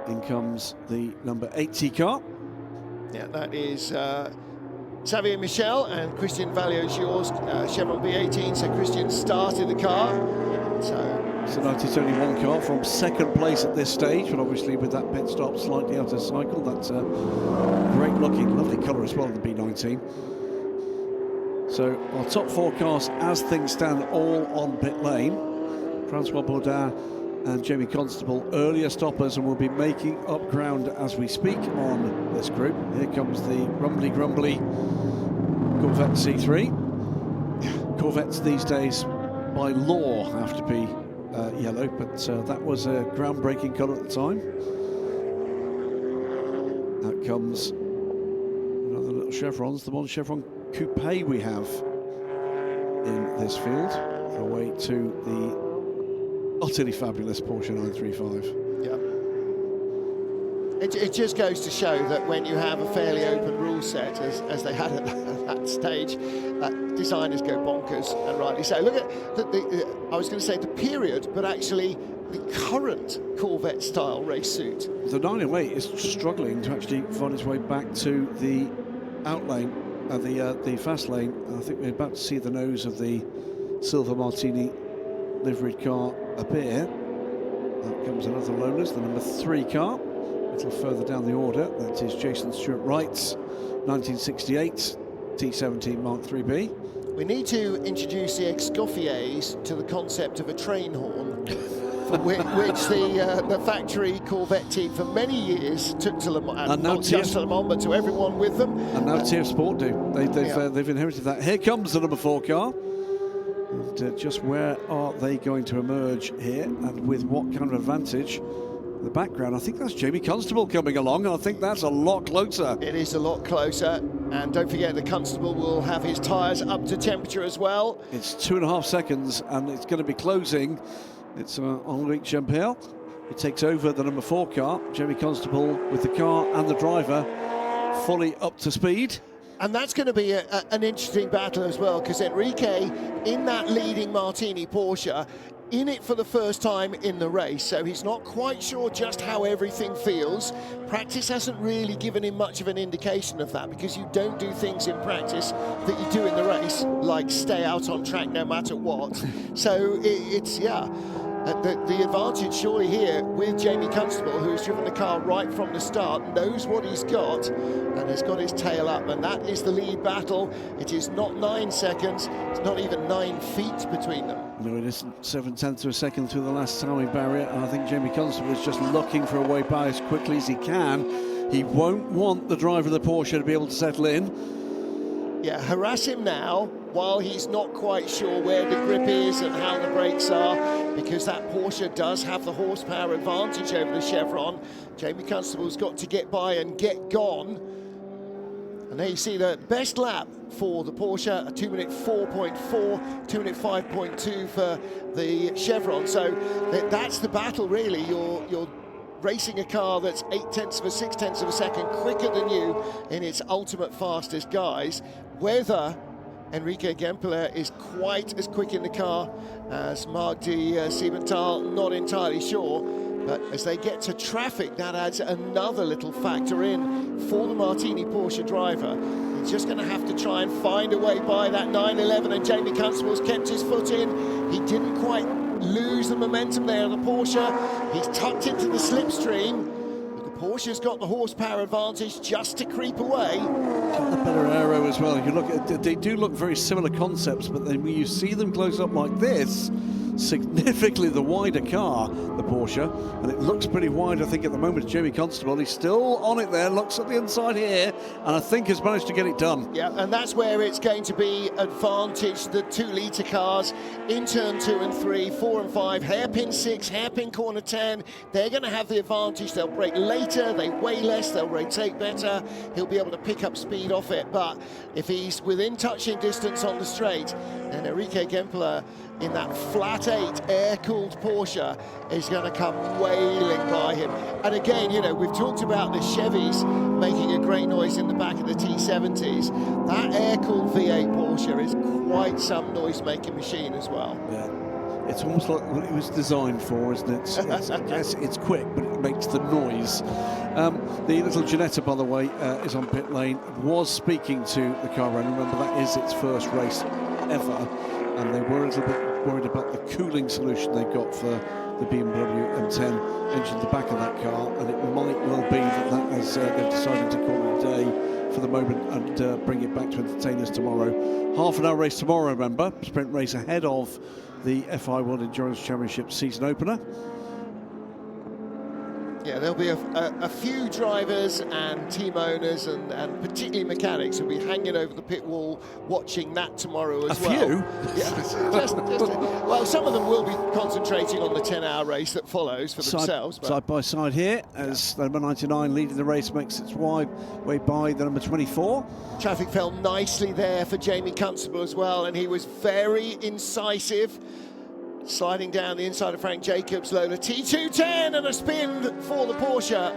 In comes the number 80 car. Yeah, that is Xavier Michel and Christian Valios-Yours, Chevron B18, so Christian started the car. So it's only one car from second place at this stage, but obviously with that pit stop slightly out of cycle, that's a great looking, lovely colour as well, the B19. So our top 4 cars, as things stand, all on pit lane. Francois Baudin and Jamie Constable earlier stoppers, and will be making up ground as we speak on this group. Here comes the rumbly Corvette C3. Corvettes these days by law have to be yellow, but that was a groundbreaking colour at the time. Out comes another little Chevrons, the one Chevron Coupe we have in this field, away to the utterly fabulous Porsche 935. Yeah. It just goes to show that when you have a fairly open rule set, as they had at that stage, designers go bonkers, and rightly so. Look at I was going to say the period, but actually the current Corvette style race suit. The 908 is struggling to actually find its way back to the out lane, the fast lane. I think we're about to see the nose of the Silver Martini liveried car appear. Out comes another Lolas, the number 3 car. A little further down the order, that is Jason Stewart Wright's 1968 T17 Mark 3B. We need to introduce the Escoffiers to the concept of a train horn, for which the factory Corvette team for many years took to Le Mans, and not just to Le Mans, but to everyone with them. And now TF Sport do. They've inherited that. Here comes the number 4 car. And just where are they going to emerge here, and with what kind of advantage? In the background, I think that's Jamie Constable coming along, and I think that's a lot closer. It is a lot closer, and don't forget the Constable will have his tyres up to temperature as well. It's 2.5 seconds, and it's going to be closing. It's Henri Champel. He takes over the number 4 car. Jamie Constable with the car and the driver fully up to speed. And that's going to be an interesting battle as well, because Enrique, in that leading Martini Porsche, in it for the first time in the race, so he's not quite sure just how everything feels. Practice hasn't really given him much of an indication of that, because you don't do things in practice that you do in the race, like stay out on track no matter what. So it's the advantage surely here with Jamie Constable, who's driven the car right from the start, knows what he's got, and has got his tail up, and that is the lead battle. It is not 9 seconds, it's not even 9 feet between them. No, it isn't. 7/10 of a second through the last timing barrier, and I think Jamie Constable is just looking for a way by as quickly as he can. He won't want the driver of the Porsche to be able to settle in. Yeah, harass him now while he's not quite sure where the grip is and how the brakes are, because that Porsche does have the horsepower advantage over the Chevron. Jamie Constable's got to get by and get gone. And there you see the best lap for the Porsche, a 2-minute 4.4, 2-minute 5.2 for the Chevron. So that's the battle, really. You're racing a car that's 0.8 of a 0.6 of a second quicker than you in its ultimate fastest guys. Whether Enrique Gempeler is quite as quick in the car as Marc de Siebenthal, not entirely sure. But as they get to traffic, that adds another little factor in for the Martini Porsche driver. He's just going to have to try and find a way by that 911, and Jamie Constable's kept his foot in. He didn't quite lose the momentum there of the Porsche. He's tucked into the slipstream. But the Porsche's got the horsepower advantage just to creep away. Got the better aero as well. If you look at, they do look very similar concepts, but then when you see them close up like this, significantly the wider car, the Porsche, and it looks pretty wide, I think, at the moment. Jamie Constable, he's still on it there, looks at the inside here, and I think has managed to get it done. Yeah, and that's where it's going to be advantage, the 2-litre cars in turn 2 and 3, 4 and 5, hairpin 6, hairpin corner 10. They're going to have the advantage. They'll brake later, they weigh less, they'll rotate better. He'll be able to pick up speed off it, but if he's within touching distance on the straight, then Enrique Gempeler in that flat 8 air-cooled Porsche is going to come wailing by him. And again, you know, we've talked about the Chevys making a great noise in the back of the T70s. That air-cooled V8 Porsche is quite some noise-making machine as well. Yeah. It's almost like what it was designed for, isn't it? Yes, it's quick, but it makes the noise. The little Ginetta, by the way, is on pit lane, was speaking to the car owner. Remember, that is its first race ever, and they were a little bit worried about the cooling solution they've got for the BMW M10 engine at the back of that car, and it might well be that has they've decided to call it a day for the moment and bring it back to entertain us tomorrow. Half an hour race tomorrow, remember, sprint race ahead of the FI World Endurance Championship season opener. Yeah, there'll be a few drivers and team owners and particularly mechanics who'll be hanging over the pit wall watching that tomorrow as well. A few? Yeah, well, some of them will be concentrating on the 10-hour race that follows for themselves. Side by side here, as the number 99 leading the race makes its way by the number 24. Traffic fell nicely there for Jamie Constable as well, and he was very incisive, sliding down the inside of Frank Jacobs' Lola T210 and a spin for the Porsche.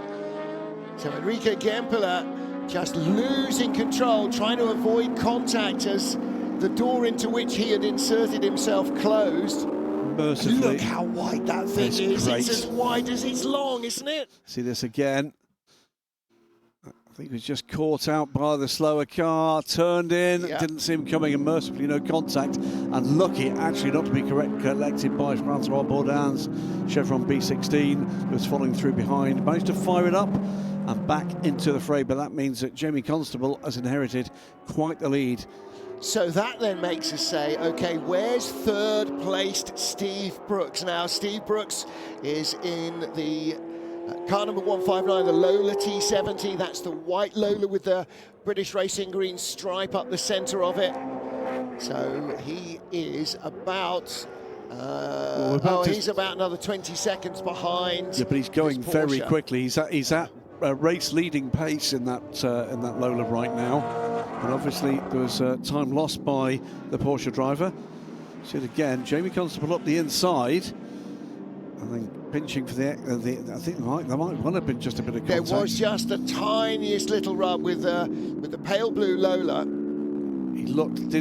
So Enrico Giampella just losing control, trying to avoid contact as the door into which he had inserted himself closed. Mercifully. Look how wide that thing is. Great. It's as wide as it's long, isn't it? See this again. I think he was just caught out by the slower car, turned in, didn't see him coming, and mercifully no contact. And lucky actually not to be collected by Francois Bourdin's Chevron B16, who was following through behind. Managed to fire it up and back into the fray, but that means that Jamie Constable has inherited quite the lead. So that then makes us say, okay, where's third placed Steve Brooks? Now, Steve Brooks is in the car number 159, the Lola T70. That's the white Lola with the British Racing Green stripe up the centre of it. So he is about, he's about another 20 seconds behind. Yeah, but he's going very quickly. He's at race leading pace in that Lola right now. And obviously there was time lost by the Porsche driver. See it again, Jamie Constable up the inside. I think pinching for the I think there might well have been just a bit of contact. There was just the tiniest little rub with the pale blue Lola. He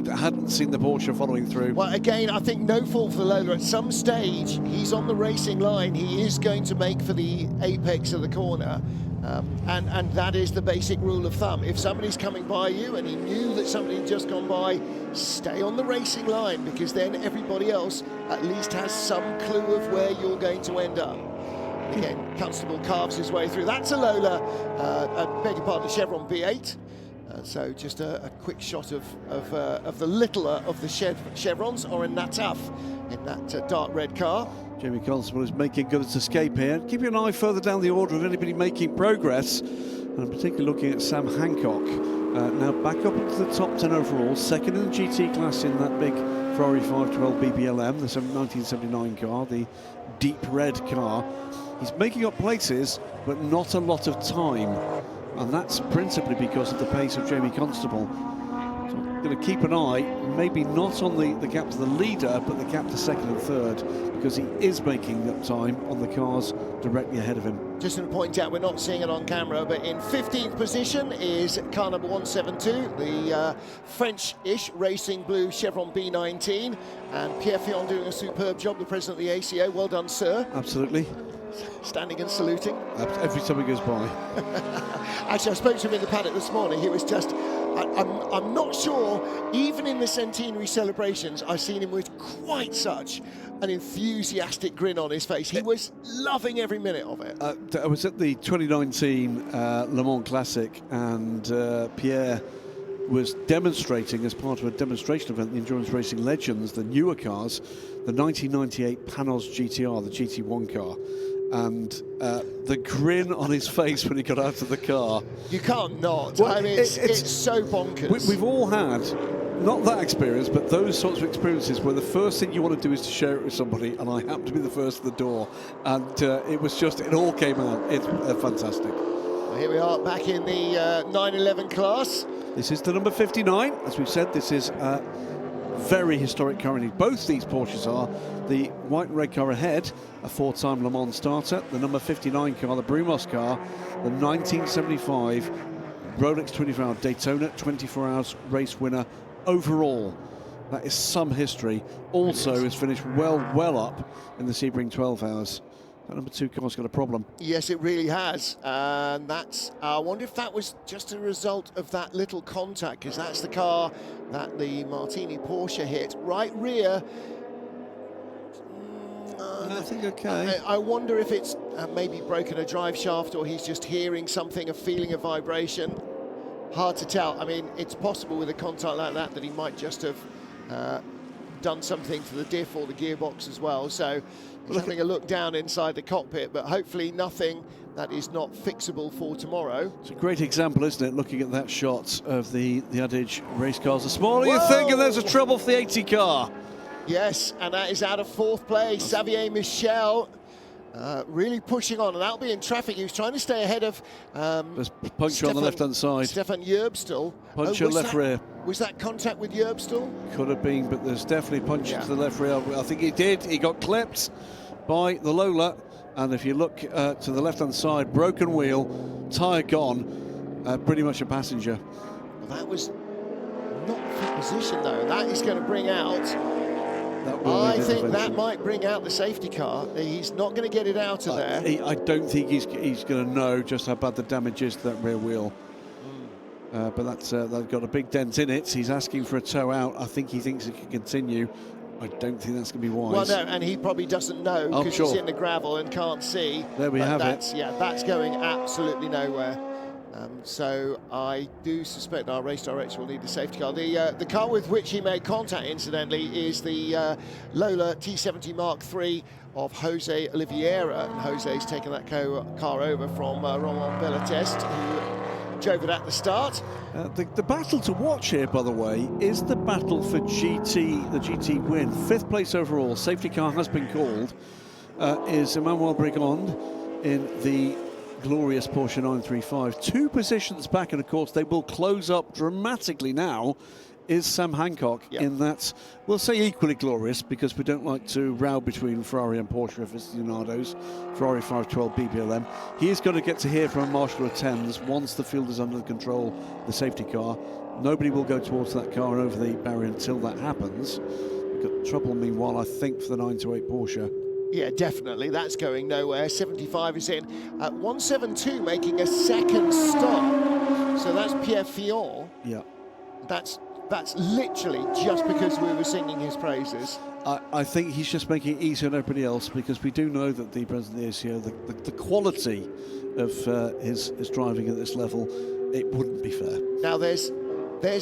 hadn't seen the Porsche following through. Well, again, I think no fault for the Lola. At some stage, he's on the racing line. He is going to make for the apex of the corner. And that is the basic rule of thumb. If somebody's coming by you and he knew that somebody had just gone by, stay on the racing line, because then everybody else at least has some clue of where you're going to end up. Again, Constable carves his way through. That's a Lola, I beg your pardon, Chevron B8. So just a quick shot of the littler of the Chevrons, or in Nataf, in that dark red car. Jamie Constable is making good its escape here. Keep an eye further down the order of anybody making progress, and I'm particularly looking at Sam Hancock. Now back up into the top 10 overall, second in the GT class in that big Ferrari 512 BBLM, the 1979 car, the deep red car. He's making up places, but not a lot of time, and that's principally because of the pace of Jamie Constable. So I'm going to keep an eye, maybe not on the gap to the leader, but the gap to second and third, because he is making up time on the cars directly ahead of him. Just to point out, we're not seeing it on camera, but in 15th position is car number 172, the French-ish racing blue Chevron B19, and Pierre Fillon doing a superb job, the president of the ACO. Well done, sir. Absolutely. Standing and saluting. Every time he goes by. Actually, I spoke to him in the paddock this morning. He was just, I'm not sure, even in the centenary celebrations, I've seen him with quite such an enthusiastic grin on his face. He was loving every minute of it. I was at the 2019 Le Mans Classic, and Pierre was demonstrating, as part of a demonstration event, the Endurance Racing Legends, the newer cars, the 1998 Panos GTR, the GT1 car. And the grin on his face when he got out of the car. You can't not. Well, I mean, it's so bonkers. We've all had, not that experience, but those sorts of experiences where the first thing you want to do is to share it with somebody, and I happened to be the first at the door. And it was just, it all came out. It's fantastic. Well, here we are back in the 911 class. This is the number 59. As we've said, this is very historic car indeed. Both these Porsches are. The white and red car ahead, a four-time Le Mans starter. The number 59 car, the Brumos car, the 1975 Rolex 24-hour Daytona 24 hours race winner overall. That is some history. Also has finished well up in the Sebring 12 hours. That number 2 car's got a problem. Yes, it really has. And that's, I wonder if that was just a result of that little contact, because that's the car that the Martini Porsche hit. Right rear. I think okay. I wonder if it's maybe broken a drive shaft, or he's just hearing something, a feeling of vibration. Hard to tell. I mean, it's possible with a contact like that he might just have done something to the diff or the gearbox as well. So he's having a look down inside the cockpit, but hopefully nothing that is not fixable for tomorrow. It's a great example, isn't it, looking at that shot of the adage, race cars are smaller you think, and there's a trouble for the 80 car. Yes, and that is out of 4th place. Xavier Michel really pushing on, and that'll be in traffic. He was trying to stay ahead of there's puncture on the left-hand side. Stefan Yerbstel. Puncture left rear. Was that contact with Yerbstel? Could have been, but there's definitely puncture to the left rear. I think he did. He got clipped by the Lola, and if you look to the left-hand side, broken wheel, tyre gone, pretty much a passenger. Well, that was not fit position, though. That is going to bring out... I think that might bring out the safety car. He's not going to get it out of there. I don't think he's going to know just how bad the damage is to that rear wheel. But that's they've got a big dent in it. He's asking for a tow out. I think he thinks it can continue. I don't think that's going to be wise. Well, no, and he probably doesn't know because he's in the gravel and can't see. There we have it. Yeah, that's going absolutely nowhere. So I do suspect our race director will need the safety car. The car with which he made contact, incidentally, is the Lola T70 Mark III of Jose Oliveira. And Jose's taken that car over from Romain Bellatest, who drove it at the start. The battle to watch here, by the way, is the battle for the GT win. 5th place overall, safety car has been called, is Emmanuel Brigand in the glorious Porsche 935. 2 positions back, and of course they will close up dramatically now, is Sam Hancock in that, we'll say equally glorious, because we don't like to row between Ferrari and Porsche aficionados. Ferrari 512 BBLM. He is going to get to hear from a marshal of 10s once the field is under control, the safety car. Nobody will go towards that car and over the barrier until that happens. We've got trouble, meanwhile, I think, for the 928 Porsche. Yeah, definitely. That's going nowhere. 75 is in. 172 making a second stop. So that's Pierre Fillon. Yeah. That's literally just because we were singing his praises. I think he's just making it easier on everybody else, because we do know that the president of the ACO, the quality of his driving at this level, it wouldn't be fair. Now there's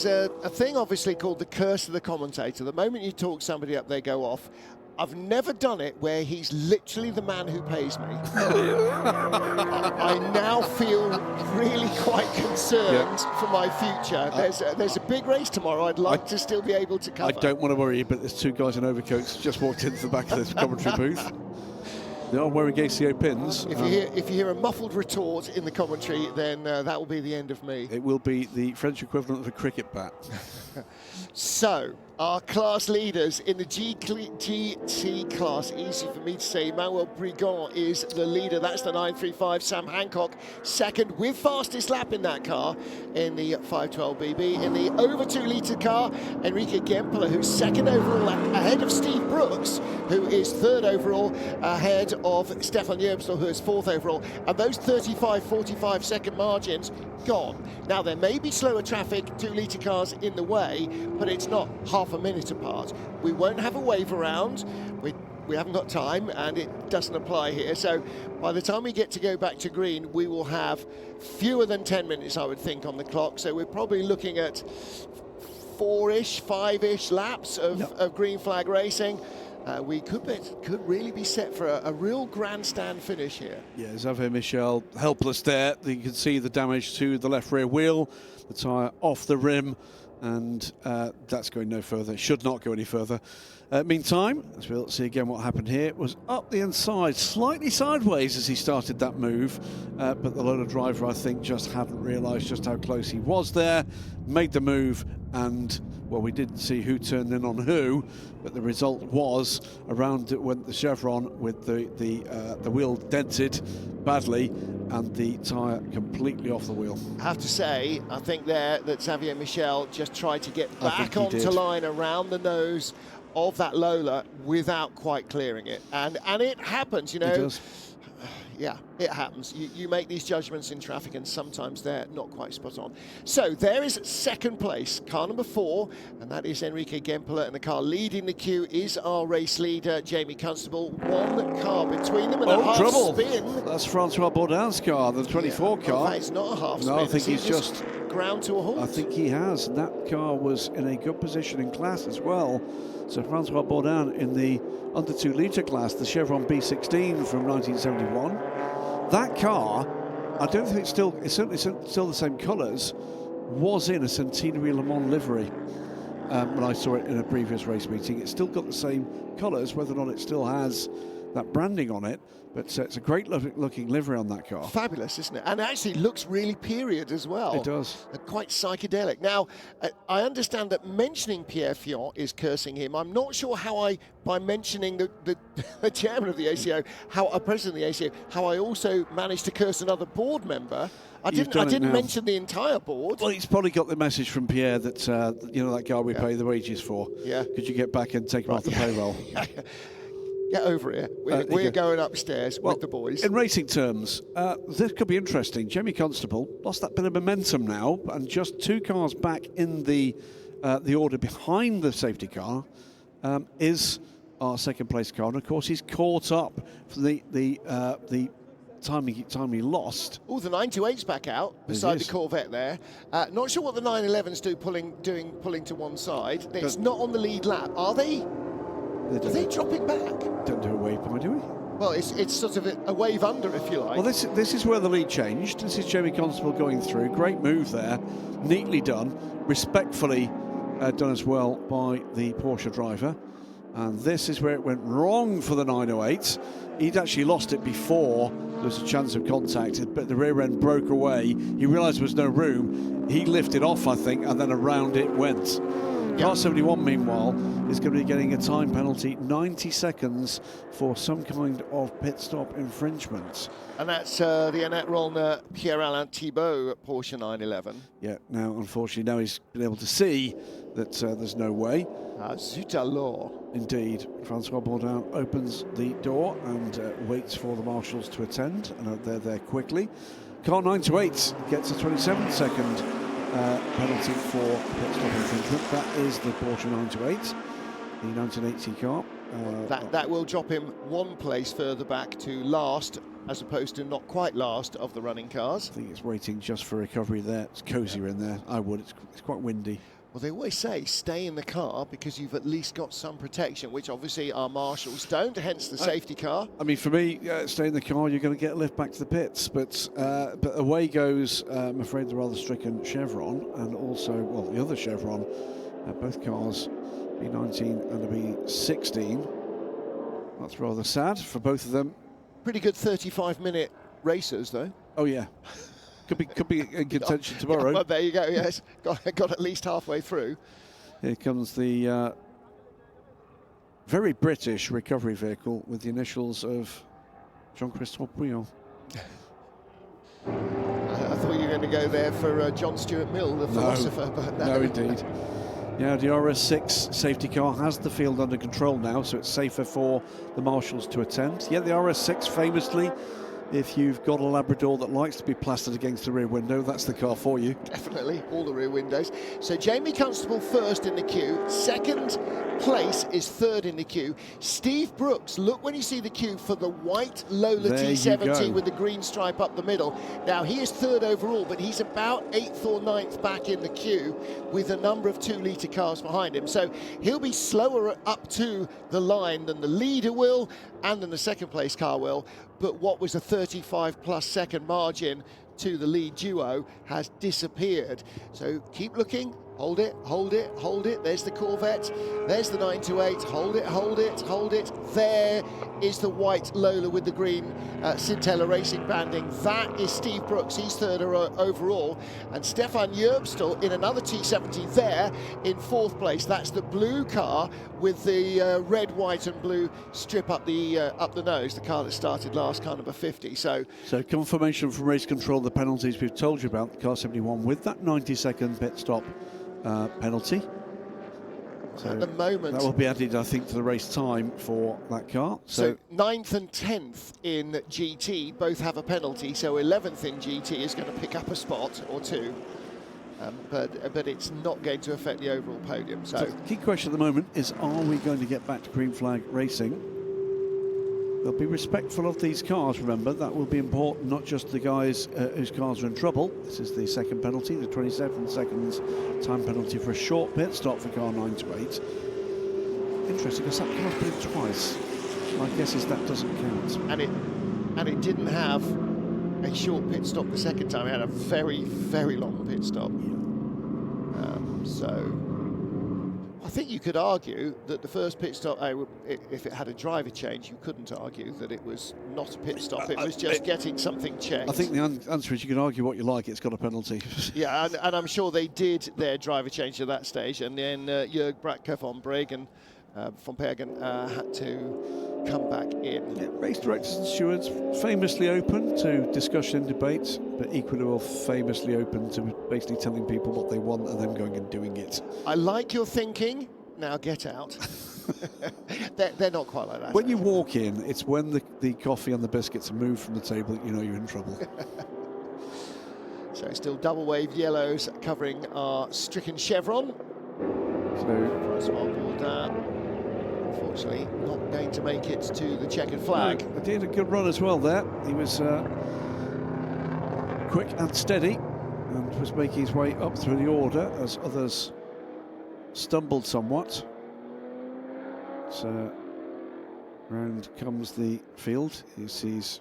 a thing obviously called the curse of the commentator. The moment you talk somebody up, they go off. I've never done it where he's literally the man who pays me. I now feel really quite concerned for my future. There's a big race tomorrow. I'd like to still be able to cover. I don't want to worry you, but there's 2 guys in overcoats just walked into the back of this commentary booth. They are wearing ACO pins. If you hear a muffled retort in the commentary, then that will be the end of me. It will be the French equivalent of a cricket bat. So, our class leaders in the GT class, easy for me to say, Emmanuel Brigand is the leader. That's the 935. Sam Hancock, second with fastest lap in that car in the 512BB. In the over 2 litre car, Enrique Gempler, who's second overall ahead of Steve Brooks, who is third overall ahead of Stefan Yerbstel, who is 4th overall. And those 35-45 second margins gone. Now, there may be slower traffic, 2 litre cars in the way, but it's not half a minute apart. We won't have a wave around. We haven't got time, and it doesn't apply here. So by the time we get to go back to green, we will have fewer than 10 minutes, I would think, on the clock. So we're probably looking at 4-ish, 5-ish laps of green flag racing. We could really be set for a real grandstand finish here. Yeah, Xavier Michel helpless there. You can see the damage to the left rear wheel, the tyre off the rim, and that's going no further. It should not go any further. Meantime, as we'll see again what happened here, it was up the inside, slightly sideways as he started that move, but the Lola driver, I think, just hadn't realised just how close he was there, made the move, and well, we didn't see who turned in on who, but the result was around it went the chevron with the wheel dented badly and the tyre completely off the wheel. I have to say, I think there that Xavier Michel just tried to get back onto line around the nose of that Lola without quite clearing it, and it happens, you know. It does. Yeah, it happens. You make these judgments in traffic and sometimes they're not quite spot on. So there is second place, car number 4, and that is Enrique Gempeler, and the car leading the queue is our race leader, Jamie Constable. One car between them and a half trouble. spin. That's Francois Baudin's car, the 24 car. Well, it's not a half spin. No, I think he's just ground to a halt. I think he has, and that car was in a good position in class as well. So Francois Baudin in the under 2 litre class, the Chevron B16 from 1971. That car, I don't think it's certainly still the same colours, was in a Centenary Le Mans livery when I saw it in a previous race meeting. It's still got the same colours, whether or not it still has that branding on it, but it's a great looking livery on that car. Fabulous, isn't it? And it actually looks really period as well. It does. Quite psychedelic. Now, I understand that mentioning Pierre Fion is cursing him. I'm not sure how by mentioning the chairman of the ACO, president of the ACO, how I also managed to curse another board member. I didn't mention the entire board. Well, he's probably got the message from Pierre that, you know, that guy we pay the wages for. Yeah. Could you get back and take him off the payroll? Get over here. We're going upstairs with the boys. In racing terms, this could be interesting. Jamie Constable lost that bit of momentum now, and just 2 cars back in the order behind the safety car is our second place car. And of course, he's caught up for the time he lost. Oh, the 928's back out beside the Corvette there. Not sure what the 911s pulling to one side. It's not on the lead lap, are they? Are they dropping back? Don't do a wave point, do we? Well, it's sort of a wave under, if you like. Well, this is where the lead changed. This is Jamie Constable going through. Great move there. Neatly done. Respectfully done as well by the Porsche driver. And this is where it went wrong for the 908. He'd actually lost it before there was a chance of contact, but the rear end broke away. He realised there was no room. He lifted off, I think, and then around it went. Car 71, meanwhile, is going to be getting a time penalty, 90 seconds, for some kind of pit stop infringement. And that's the Annette Rollner Pierre-Alain Thibault Porsche 911. Yeah, now, unfortunately, now he's been able to see that there's no way. Zut alors. Indeed. Francois Baudin opens the door and waits for the marshals to attend, and they're there quickly. Car 928 gets a 27-second penalty for pit stop infringement. That is the Porsche 928, the 1980 car. That will drop him 1 place further back to last, as opposed to not quite last of the running cars. I think it's waiting just for recovery there. It's cosier in there. I would. It's quite windy. Well, they always say stay in the car because you've at least got some protection, which obviously our marshals don't, hence the safety car. I mean, for me, stay in the car, you're going to get a lift back to the pits. But away goes, I'm afraid, the rather stricken Chevron, and also, well, the other Chevron, both cars, B19 and a B16. That's rather sad for both of them. Pretty good 35-minute racers, though. Oh, yeah. Could be in contention tomorrow. Well, there you go, yes. Got at least halfway through. Here comes the very British recovery vehicle with the initials of Jean-Christophe Bouillon. I thought you were going to go there for John Stuart Mill, the philosopher. But no, indeed. Yeah, the RS6 safety car has the field under control now, so it's safer for the marshals to attend. Yeah, the RS6 famously, if you've got a Labrador that likes to be plastered against the rear window, that's the car for you. Definitely, all the rear windows. So Jamie Constable first in the queue. Second place is third in the queue. Steve Brooks, look when you see the queue for the white Lola T70 with the green stripe up the middle. Now, he is third overall, but he's about 8th or 9th back in the queue with a number of 2-litre cars behind him. So he'll be slower up to the line than the leader will and than the second place car will. But what was a 35-plus second margin to the lead duo has disappeared. So keep looking. Hold it, hold it, hold it. There's the Corvette. There's the 928. Hold it, hold it, hold it. There is the white Lola with the green Scintilla Racing banding. That is Steve Brooks. He's third overall. And Stefan Yerbstel in another T70 there in fourth place. That's the blue car with the red, white and blue strip up the nose. The car that started last, car number 50. So confirmation from race control, the penalties we've told you about, the car 71 with that 90-second pit stop penalty. So at the moment, that will be added, I think, to the race time for that car. So 9th and 10th in GT both have a penalty, so 11th in GT is going to pick up a spot or two, but it's not going to affect the overall podium. So the key question at the moment is, are we going to get back to green flag racing? They'll be respectful of these cars, remember. That will be important, not just the guys whose cars are in trouble. This is the second penalty, the 27 seconds time penalty for a short pit stop for car 928. Interesting, because that car's been twice. My guess is that doesn't count. And it didn't have a short pit stop the second time. It had a very, very long pit stop. So I think you could argue that the first pit stop, if it had a driver change, you couldn't argue that it was not a pit stop. It was just getting something checked. I think the answer is you can argue what you like, it's got a penalty. Yeah, and I'm sure they did their driver change at that stage, and then Jörg Bratke von Bregen had to come back in. Yeah, race directors and stewards famously open to discussion and debate, but equally well famously open to basically telling people what they want and then going and doing it. I like your thinking, now get out. they're not quite like that. When you walk in, it's when the coffee and the biscuits are moved from the table that you know you're in trouble. So still double wave yellows covering our stricken chevron. So unfortunately not going to make it to the checkered flag. No, did a good run as well there. He was quick and steady and was making his way up through the order as others stumbled somewhat. So round comes the field. He sees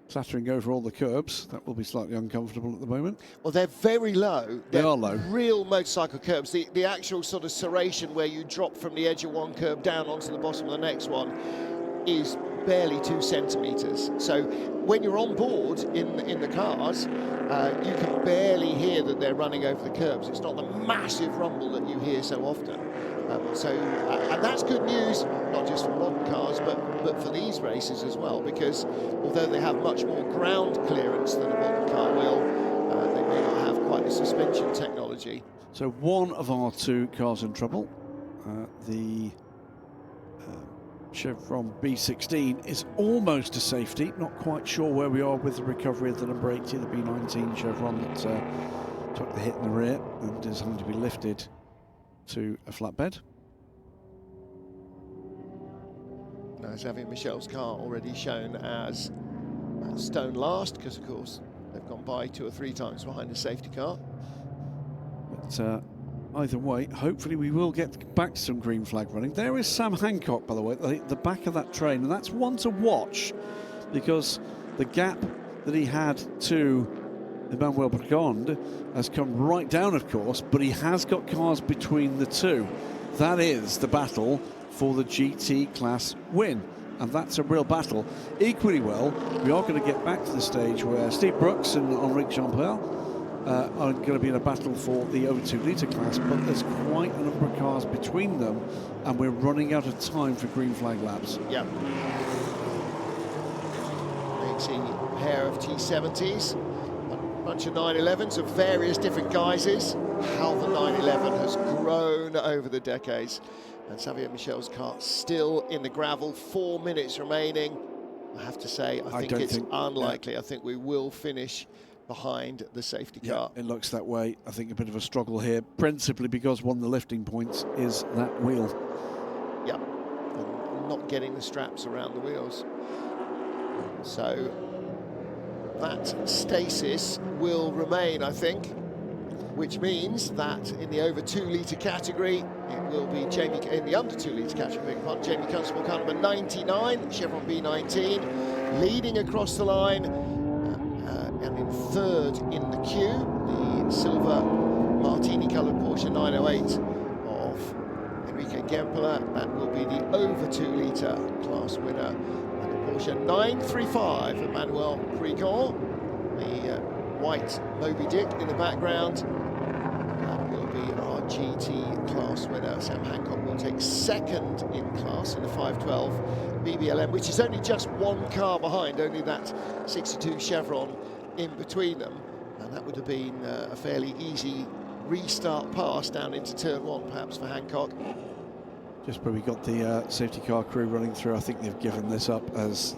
clattering over all the curbs. That will be slightly uncomfortable at the moment. Well, they're very low. They are low. Real motorcycle curbs. The actual sort of serration where you drop from the edge of one curb down onto the bottom of the next one is barely 2 centimetres. So when you're on board in the cars, you can barely hear that they're running over the curbs. It's not the massive rumble that you hear so often. And that's good news, not just for modern cars, but for these races as well, because although they have much more ground clearance than a modern car will, they may not have quite the suspension technology. So one of our two cars in trouble, the Chevron B16 is almost a safety, not quite sure where we are with the recovery of the number 80, the B19 Chevron that took the hit in the rear and is having to be lifted to a flatbed. Now, Xavier Michel's car already shown as stone last, because of course they've gone by 2 or 3 times behind the safety car. But either way, hopefully we will get back to some green flag running. There is Sam Hancock, by the way, at the back of that train, and that's one to watch, because the gap that he had to Emmanuel Brigand has come right down, of course, but he has got cars between the two. That is the battle for the GT class win, and that's a real battle. Equally well, we are going to get back to the stage where Steve Brooks and Henrique Jean-Pierre are going to be in a battle for the over 2 litre class, but there's quite a number of cars between them, and we're running out of time for green flag laps. Yeah. Mixing pair of T70s. Bunch of 911s of various different guises. How the 911 has grown over the decades. And Xavier Michel's car still in the gravel, 4 minutes remaining. I have to say, I think it's unlikely. Yeah. I think we will finish behind the safety car. It looks that way. I think a bit of a struggle here, principally because one of the lifting points is that wheel. Yeah, and not getting the straps around the wheels. So that stasis will remain, I think, which means that in the over 2 litre category, it will be in the under 2 litre category, Jamie Constable, car number 99, Chevron B19, leading across the line. and in third in the queue, the silver martini coloured Porsche 908 of Enrique Gempler. That will be the over 2 litre class winner. And the Porsche 935 of Manuel Prigor, the white Moby Dick in the background. That will be our GT class winner. Sam Hancock will take second in class in the 512 BBLM, which is only just one car behind, only that 62 Chevron in between them. And that would have been a fairly easy restart pass down into turn 1, perhaps, for Hancock. Just where we got the safety car crew running through, I think they've given this up as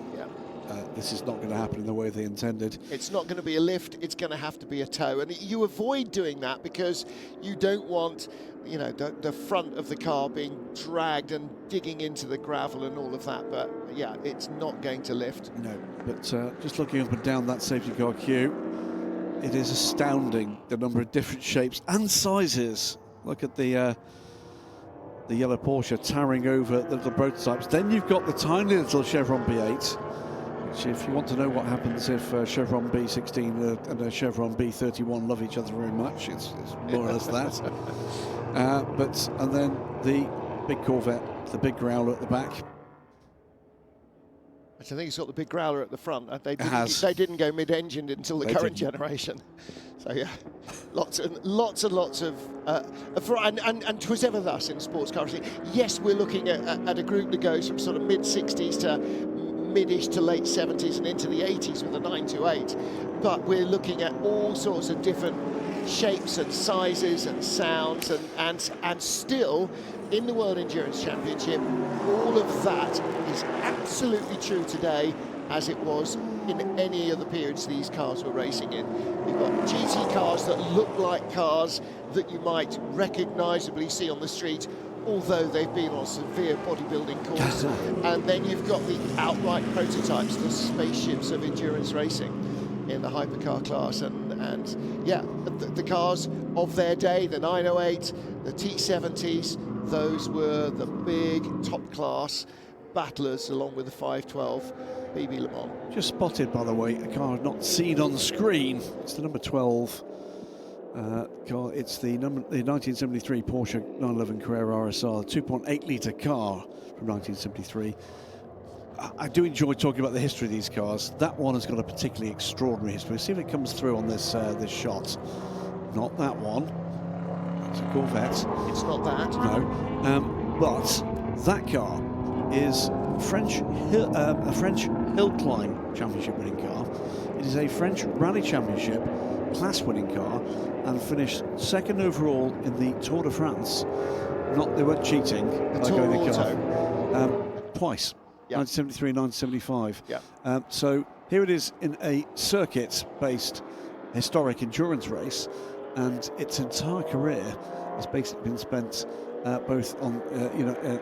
this is not going to happen in the way they intended. It's not going to be a lift, it's going to have to be a tow. And you avoid doing that because you don't want, you know, the front of the car being dragged and digging into the gravel and all of that. But yeah, it's not going to lift. No, but just looking up and down that safety car queue, it is astounding the number of different shapes and sizes. Look at the yellow Porsche towering over the little prototypes. Then you've got the tiny little Chevron B8, which, if you want to know what happens if Chevron B16 and a Chevron B31 love each other very much, it's more or less that. And then the big Corvette, the big Growler at the back. Which I think it's got the big Growler at the front. They didn't go mid-engined until the current generation. So yeah, lots and lots of, and 'twas ever thus in sports car racing. Yes, we're looking at a group that goes from sort of mid-60s to mid-ish to late 70s and into the 80s with a 928. But we're looking at all sorts of different shapes and sizes and sounds, and still in the World Endurance Championship, all of that is absolutely true today as it was in any of the periods these cars were racing in. You've got GT cars that look like cars that you might recognisably see on the street, although they've been on a severe bodybuilding course. And then you've got the outright prototypes, the spaceships of endurance racing in the hypercar class. And yeah, the cars of their day, the 908, the T70s, those were the big top class battlers along with the 512 BB Le Mans. Just spotted, by the way, a car not seen on screen. It's the number 12 car. It's the 1973 Porsche 911 Carrera RSR, 2.8 litre car from 1973. I do enjoy talking about the history of these cars. That one has got a particularly extraordinary history. See if it comes through on this this shot. Not that one. It's a Corvette. It's not that. No. But that car is a French hill climb championship winning car. It is a French rally championship class winning car and finished second overall in the Tour de France. They weren't cheating by going the car. Twice. Yep. 1973 and 1975. Yeah. So here it is in a circuit-based historic endurance race, and its entire career has basically been spent both on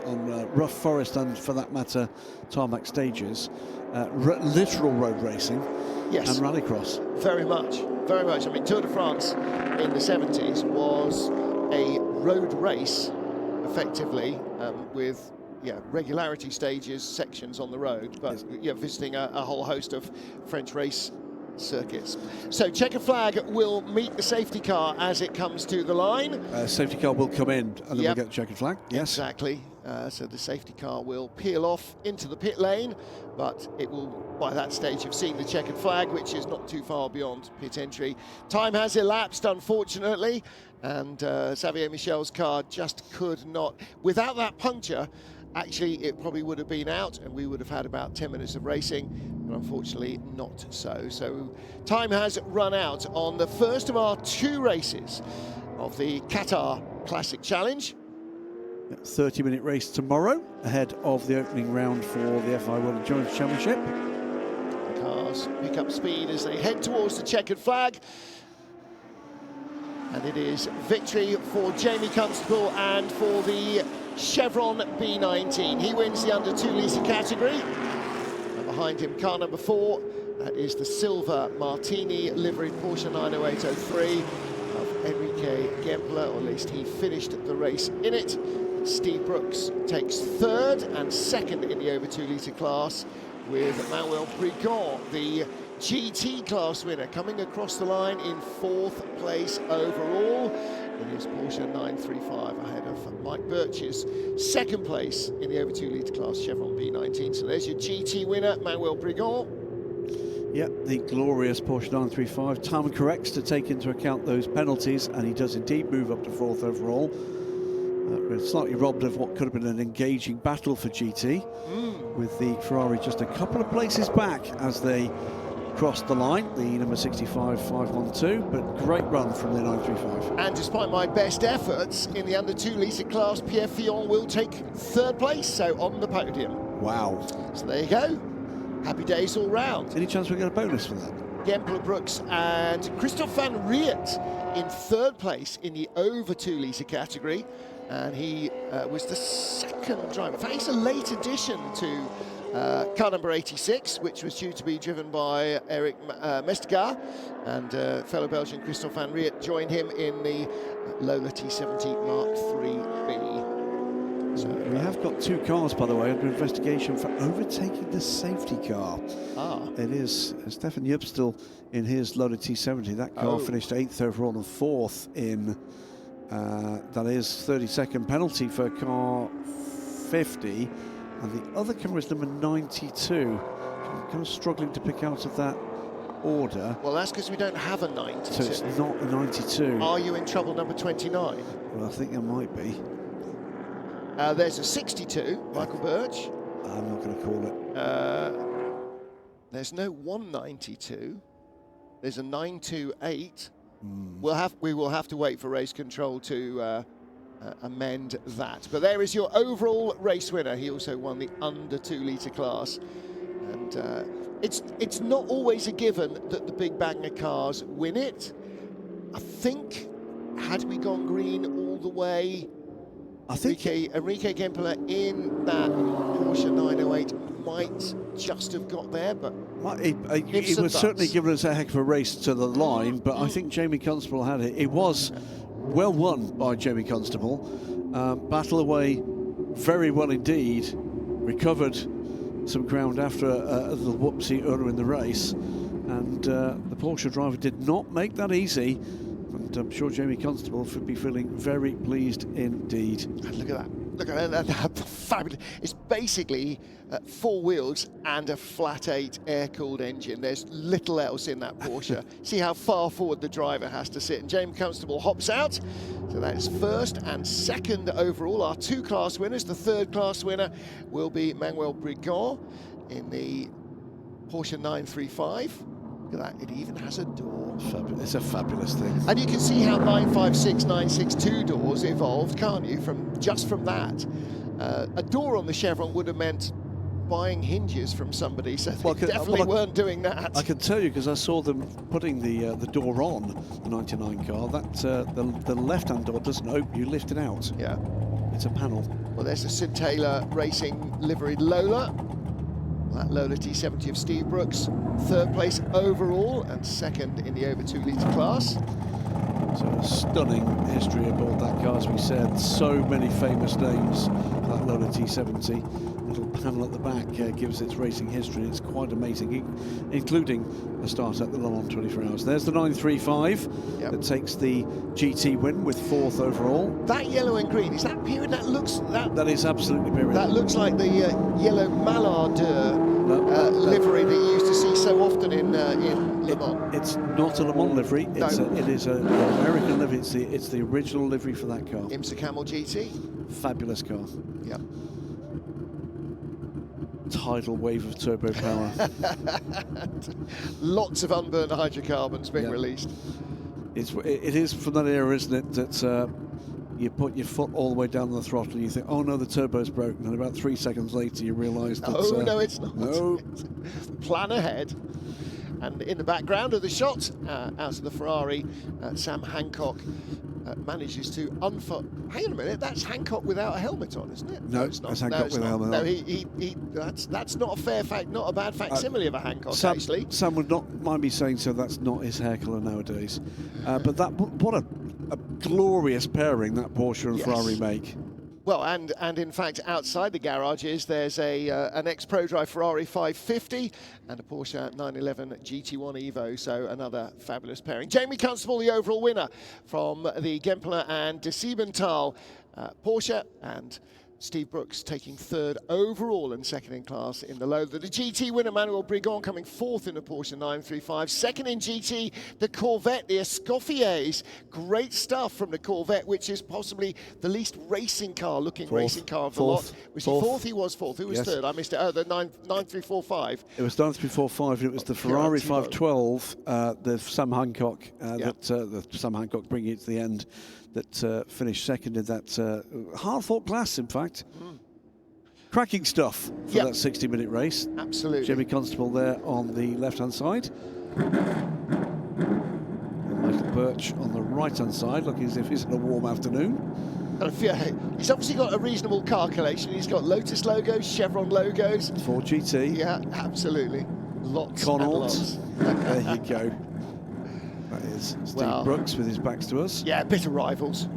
on rough forest and, for that matter, tarmac stages, literal road racing, yes, and rallycross. Very much, very much. I mean, Tour de France in the 70s was a road race, effectively, with regularity stages, sections on the road, but visiting a whole host of French race circuits. So checkered flag will meet the safety car as it comes to the line. Safety car will come in and then we'll get the checkered flag. Yes, exactly. So the safety car will peel off into the pit lane, but it will, by that stage, have seen the checkered flag, which is not too far beyond pit entry. Time has elapsed, unfortunately, and Xavier Michel's car just could not, without that puncture. Actually, it probably would have been out and we would have had about 10 minutes of racing, but unfortunately not so. So time has run out on the first of our 2 races of the Qatar Classic Challenge. 30-minute race tomorrow ahead of the opening round for the FIA World Endurance Championship. The cars pick up speed as they head towards the checkered flag. And it is victory for Jamie Constable and for the Chevron B19. He wins the under 2 litre category. And behind him, car number 4, that is the silver Martini liveried Porsche 90803 of Enrique Gempler, or at least he finished the race in it. Steve Brooks takes 3rd and 2nd in the over 2 litre class. with Manuel Brigant, the GT class winner, coming across the line in 4th place overall in his Porsche 935, ahead of Mike Birch's 2nd place in the over 2 litre class Chevron P19. So there's your GT winner, Manuel Brigant. Yep, the glorious Porsche 935. Time corrects to take into account those penalties, and he does indeed move up to 4th overall. We're slightly robbed of what could have been an engaging battle for GT, with the Ferrari just a couple of places back as they crossed the line, the number 65 512, but great run from the 935. And despite my best efforts in the under 2 litre class, Pierre Fillon will take 3rd place, so on the podium. Wow. So there you go. Happy days all round. Any chance we get a bonus for that? Gempler Brooks and Christophe van Riet in 3rd place in the over 2 litre category, and he was the 2nd driver. In fact, he's a late addition to car number 86, which was due to be driven by Eric Mestegaard, and fellow Belgian Christophe van Riet joined him in the Lola T70 Mark IIIB. So, we have got 2 cars, by the way, under investigation for overtaking the safety car. It is Stefan Jupp still in his Lola T70. That car finished 8th overall and 4th in, that is 32nd penalty for car 50. And the other car is number 92. I'm kind of struggling to pick out of that order. Well, that's because we don't have a 92. So it's not a 92. Are you in trouble, number 29? Well, I think there might be. There's a 62, Michael Birch. I'm not going to call it. There's no 192. There's a 928. We will have to wait for race control to amend that. But there is your overall race winner. He also won the under 2 litre class, and it's not always a given that the big banger cars win it. I think had we gone green all the way, I think Enrique Gempler in that Porsche 908 might just have got there, but he was certainly giving us a heck of a race to the line. But I think Jamie Constable had it. It was well won by Jamie Constable. Battle away very well indeed. Recovered some ground after a little whoopsie earlier in the race, and the Porsche driver did not make that easy. And I'm sure Jamie Constable would be feeling very pleased indeed. And look at that. Look at that. Fabulous. It's basically 4 wheels and a flat 8 air-cooled engine. There's little else in that Porsche. See how far forward the driver has to sit. And Jamie Constable hops out. So that is 1st and 2nd overall. Our 2 class winners. The 3rd class winner will be Manuel Brigant in the Porsche 935. Look at that, it even has a door. It's a fabulous thing. And you can see how 956, 962 doors evolved, can't you, from that. A door on the Chevron would have meant buying hinges from somebody, so they definitely weren't doing that. I can tell you, because I saw them putting the door on the 99 car, that the left-hand door doesn't open, you lift it out. Yeah. It's a panel. Well, there's a Sid Taylor Racing liveried Lola. That Lola T70 of Steve Brooks, 3rd place overall and 2nd in the over 2 litre class. So a stunning history aboard that car, as we said. So many famous names. That Lola T70. Little panel at the back gives its racing history. It's quite amazing, including a start at the Le Mans 24 Hours. There's the 935 that takes the GT win with 4th overall. That yellow and green, is that period? That is absolutely period. That looks like the yellow Mallard livery that you used to see so often in Le Mans. It's not a Le Mans livery. It is an American livery. It's the original livery for that car. IMSA Camel GT. Fabulous car. Yep. Tidal wave of turbo power. Lots of unburned hydrocarbons being released. It is from that era, isn't it, that you put your foot all the way down the throttle and you think, oh no, the turbo's broken, and about 3 seconds later you realise that... Oh no, it's not. No. Plan ahead. And in the background of the shot, out of the Ferrari, Sam Hancock manages to unfold. Hang on a minute, that's Hancock without a helmet on, isn't it? No, it's not. That's Hancock with a helmet on. No, that's not a fair fact, not a bad facsimile of a Hancock, actually. Sam would not mind me saying so. That's not his hair colour nowadays. But what a glorious pairing that Porsche and Ferrari make. Well, and in fact, outside the garages, there's an ex-Pro Drive Ferrari 550 and a Porsche 911 GT1 Evo, so another fabulous pairing. Jamie Constable, the overall winner from the Gempler and de Siebenthal Porsche, and Steve Brooks taking third overall and second in class in the low. The GT winner, Manuel Brigon, coming fourth in the Porsche 935. Second in GT, the Corvette, the Escoffiers. Great stuff from the Corvette, which is possibly the least racing car looking racing car of the lot. Was he fourth? He was fourth. Who was third? I missed it. Oh, the 9345. It was 9345, and it was the Ferrari 512, the Sam Hancock, the Sam Hancock bringing it to the end, that finished second in that hard-fought class, in fact. Cracking stuff for that 60-minute race. Absolutely. Jamie Constable there on the left-hand side. And Michael Birch on the right-hand side, looking as if he's in a warm afternoon. He's obviously got a reasonable car collection. He's got Lotus logos, Chevron logos. Ford GT. Yeah, absolutely. Lots Connaught. and lots. There you go. That is Steve Brooks with his backs to us. Yeah, bitter rivals.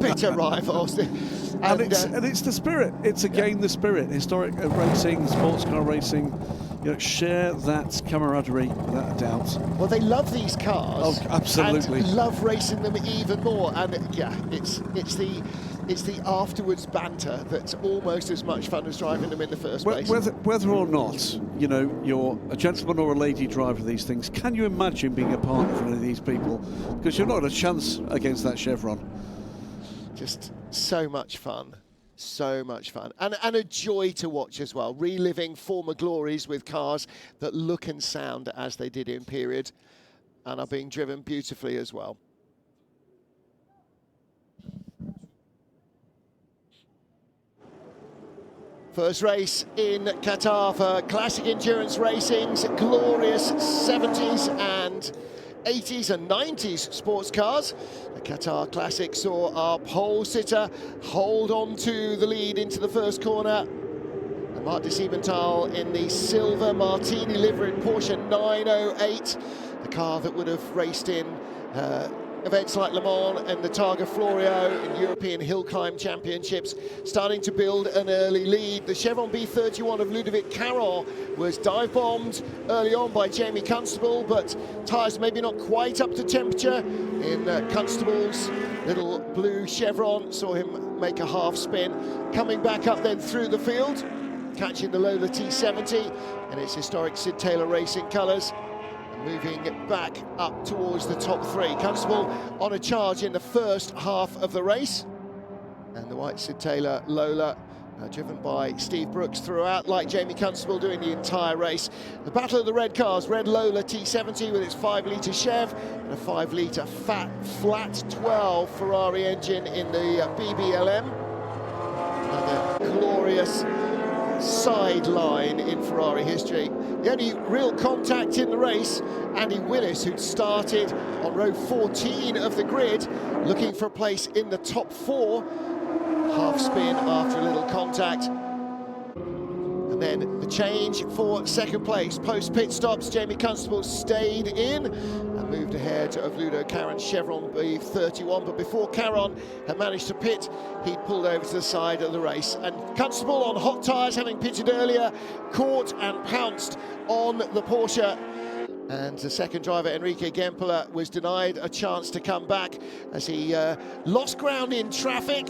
bitter rivals. And it's the spirit. It's again the spirit. Historic racing, sports car racing. You know, share that camaraderie without a doubt. Well, they love these cars. Oh, absolutely. And love racing them even more. And yeah, it's the afterwards banter that's almost as much fun as driving them in the first place. Whether or not, you know, you're a gentleman or a lady driver of these things, can you imagine being a partner for any of these people? Because you're not a chance against that Chevron. Just so much fun. So much fun. And a joy to watch as well. Reliving former glories with cars that look and sound as they did in period and are being driven beautifully as well. First race in Qatar for classic endurance racing's glorious 70s and 80s and 90s sports cars. The Qatar Classic saw our pole sitter hold on to the lead into the first corner. And Mark de Siebenthal in the silver Martini liveried Porsche 908, the car that would have raced in events like Le Mans and the Targa Florio in European Hill Climb Championships, starting to build an early lead. The Chevron B31 of Ludovic Caron was dive-bombed early on by Jamie Constable, but tyres maybe not quite up to temperature in Constable's little blue Chevron. Saw him make a half spin, coming back up then through the field, catching the Lola T70 in its historic Sid Taylor Racing colours. Moving back up towards the top three. Constable on a charge in the first half of the race. And the white Sid Taylor Lola, driven by Steve Brooks throughout, like Jamie Constable doing the entire race. The battle of the red cars, red Lola T70 with its 5-litre Chev and a 5-litre flat 12 Ferrari engine in the BBLM. Another glorious sideline in Ferrari history. The only real contact in the race, Andy Willis, who'd started on row 14 of the grid, looking for a place in the top 4. Half spin after a little contact. And then the change for second place. Post pit stops, Jamie Constable stayed in and moved ahead of Ludo Caron's Chevron B31. But before Caron had managed to pit, he'd pulled over to the side of the race. And Constable on hot tyres, having pitted earlier, caught and pounced on the Porsche. And the second driver, Enrique Gempler, was denied a chance to come back as he lost ground in traffic.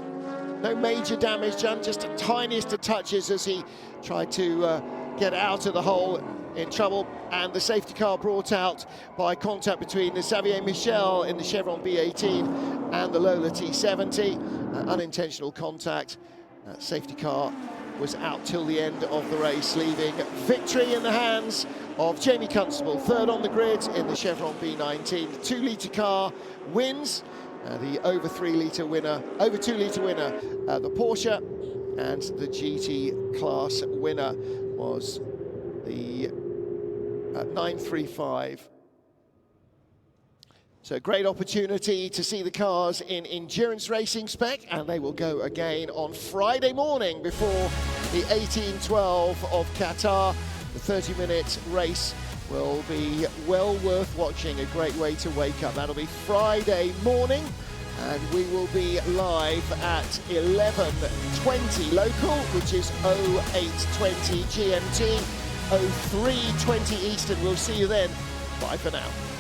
No major damage done, just the tiniest of touches as he tried to get out of the hole in trouble. And the safety car brought out by contact between the Xavier Michel in the Chevron B18 and the Lola T70. Unintentional contact. Safety car was out till the end of the race, leaving victory in the hands of Jamie Constable. Third on the grid in the Chevron B19. The 2-litre car wins. The over 3-litre winner, over 2-litre winner, the Porsche, and the GT class winner was the 935. So great opportunity to see the cars in endurance racing spec, and they will go again on Friday morning before the 1812 of Qatar. The 30-minute race will be well worth watching, a great way to wake up. That'll be Friday morning And we will be live at 11:20 local, which is 08:20 GMT, 03:20 Eastern. We'll see you then. Bye for now.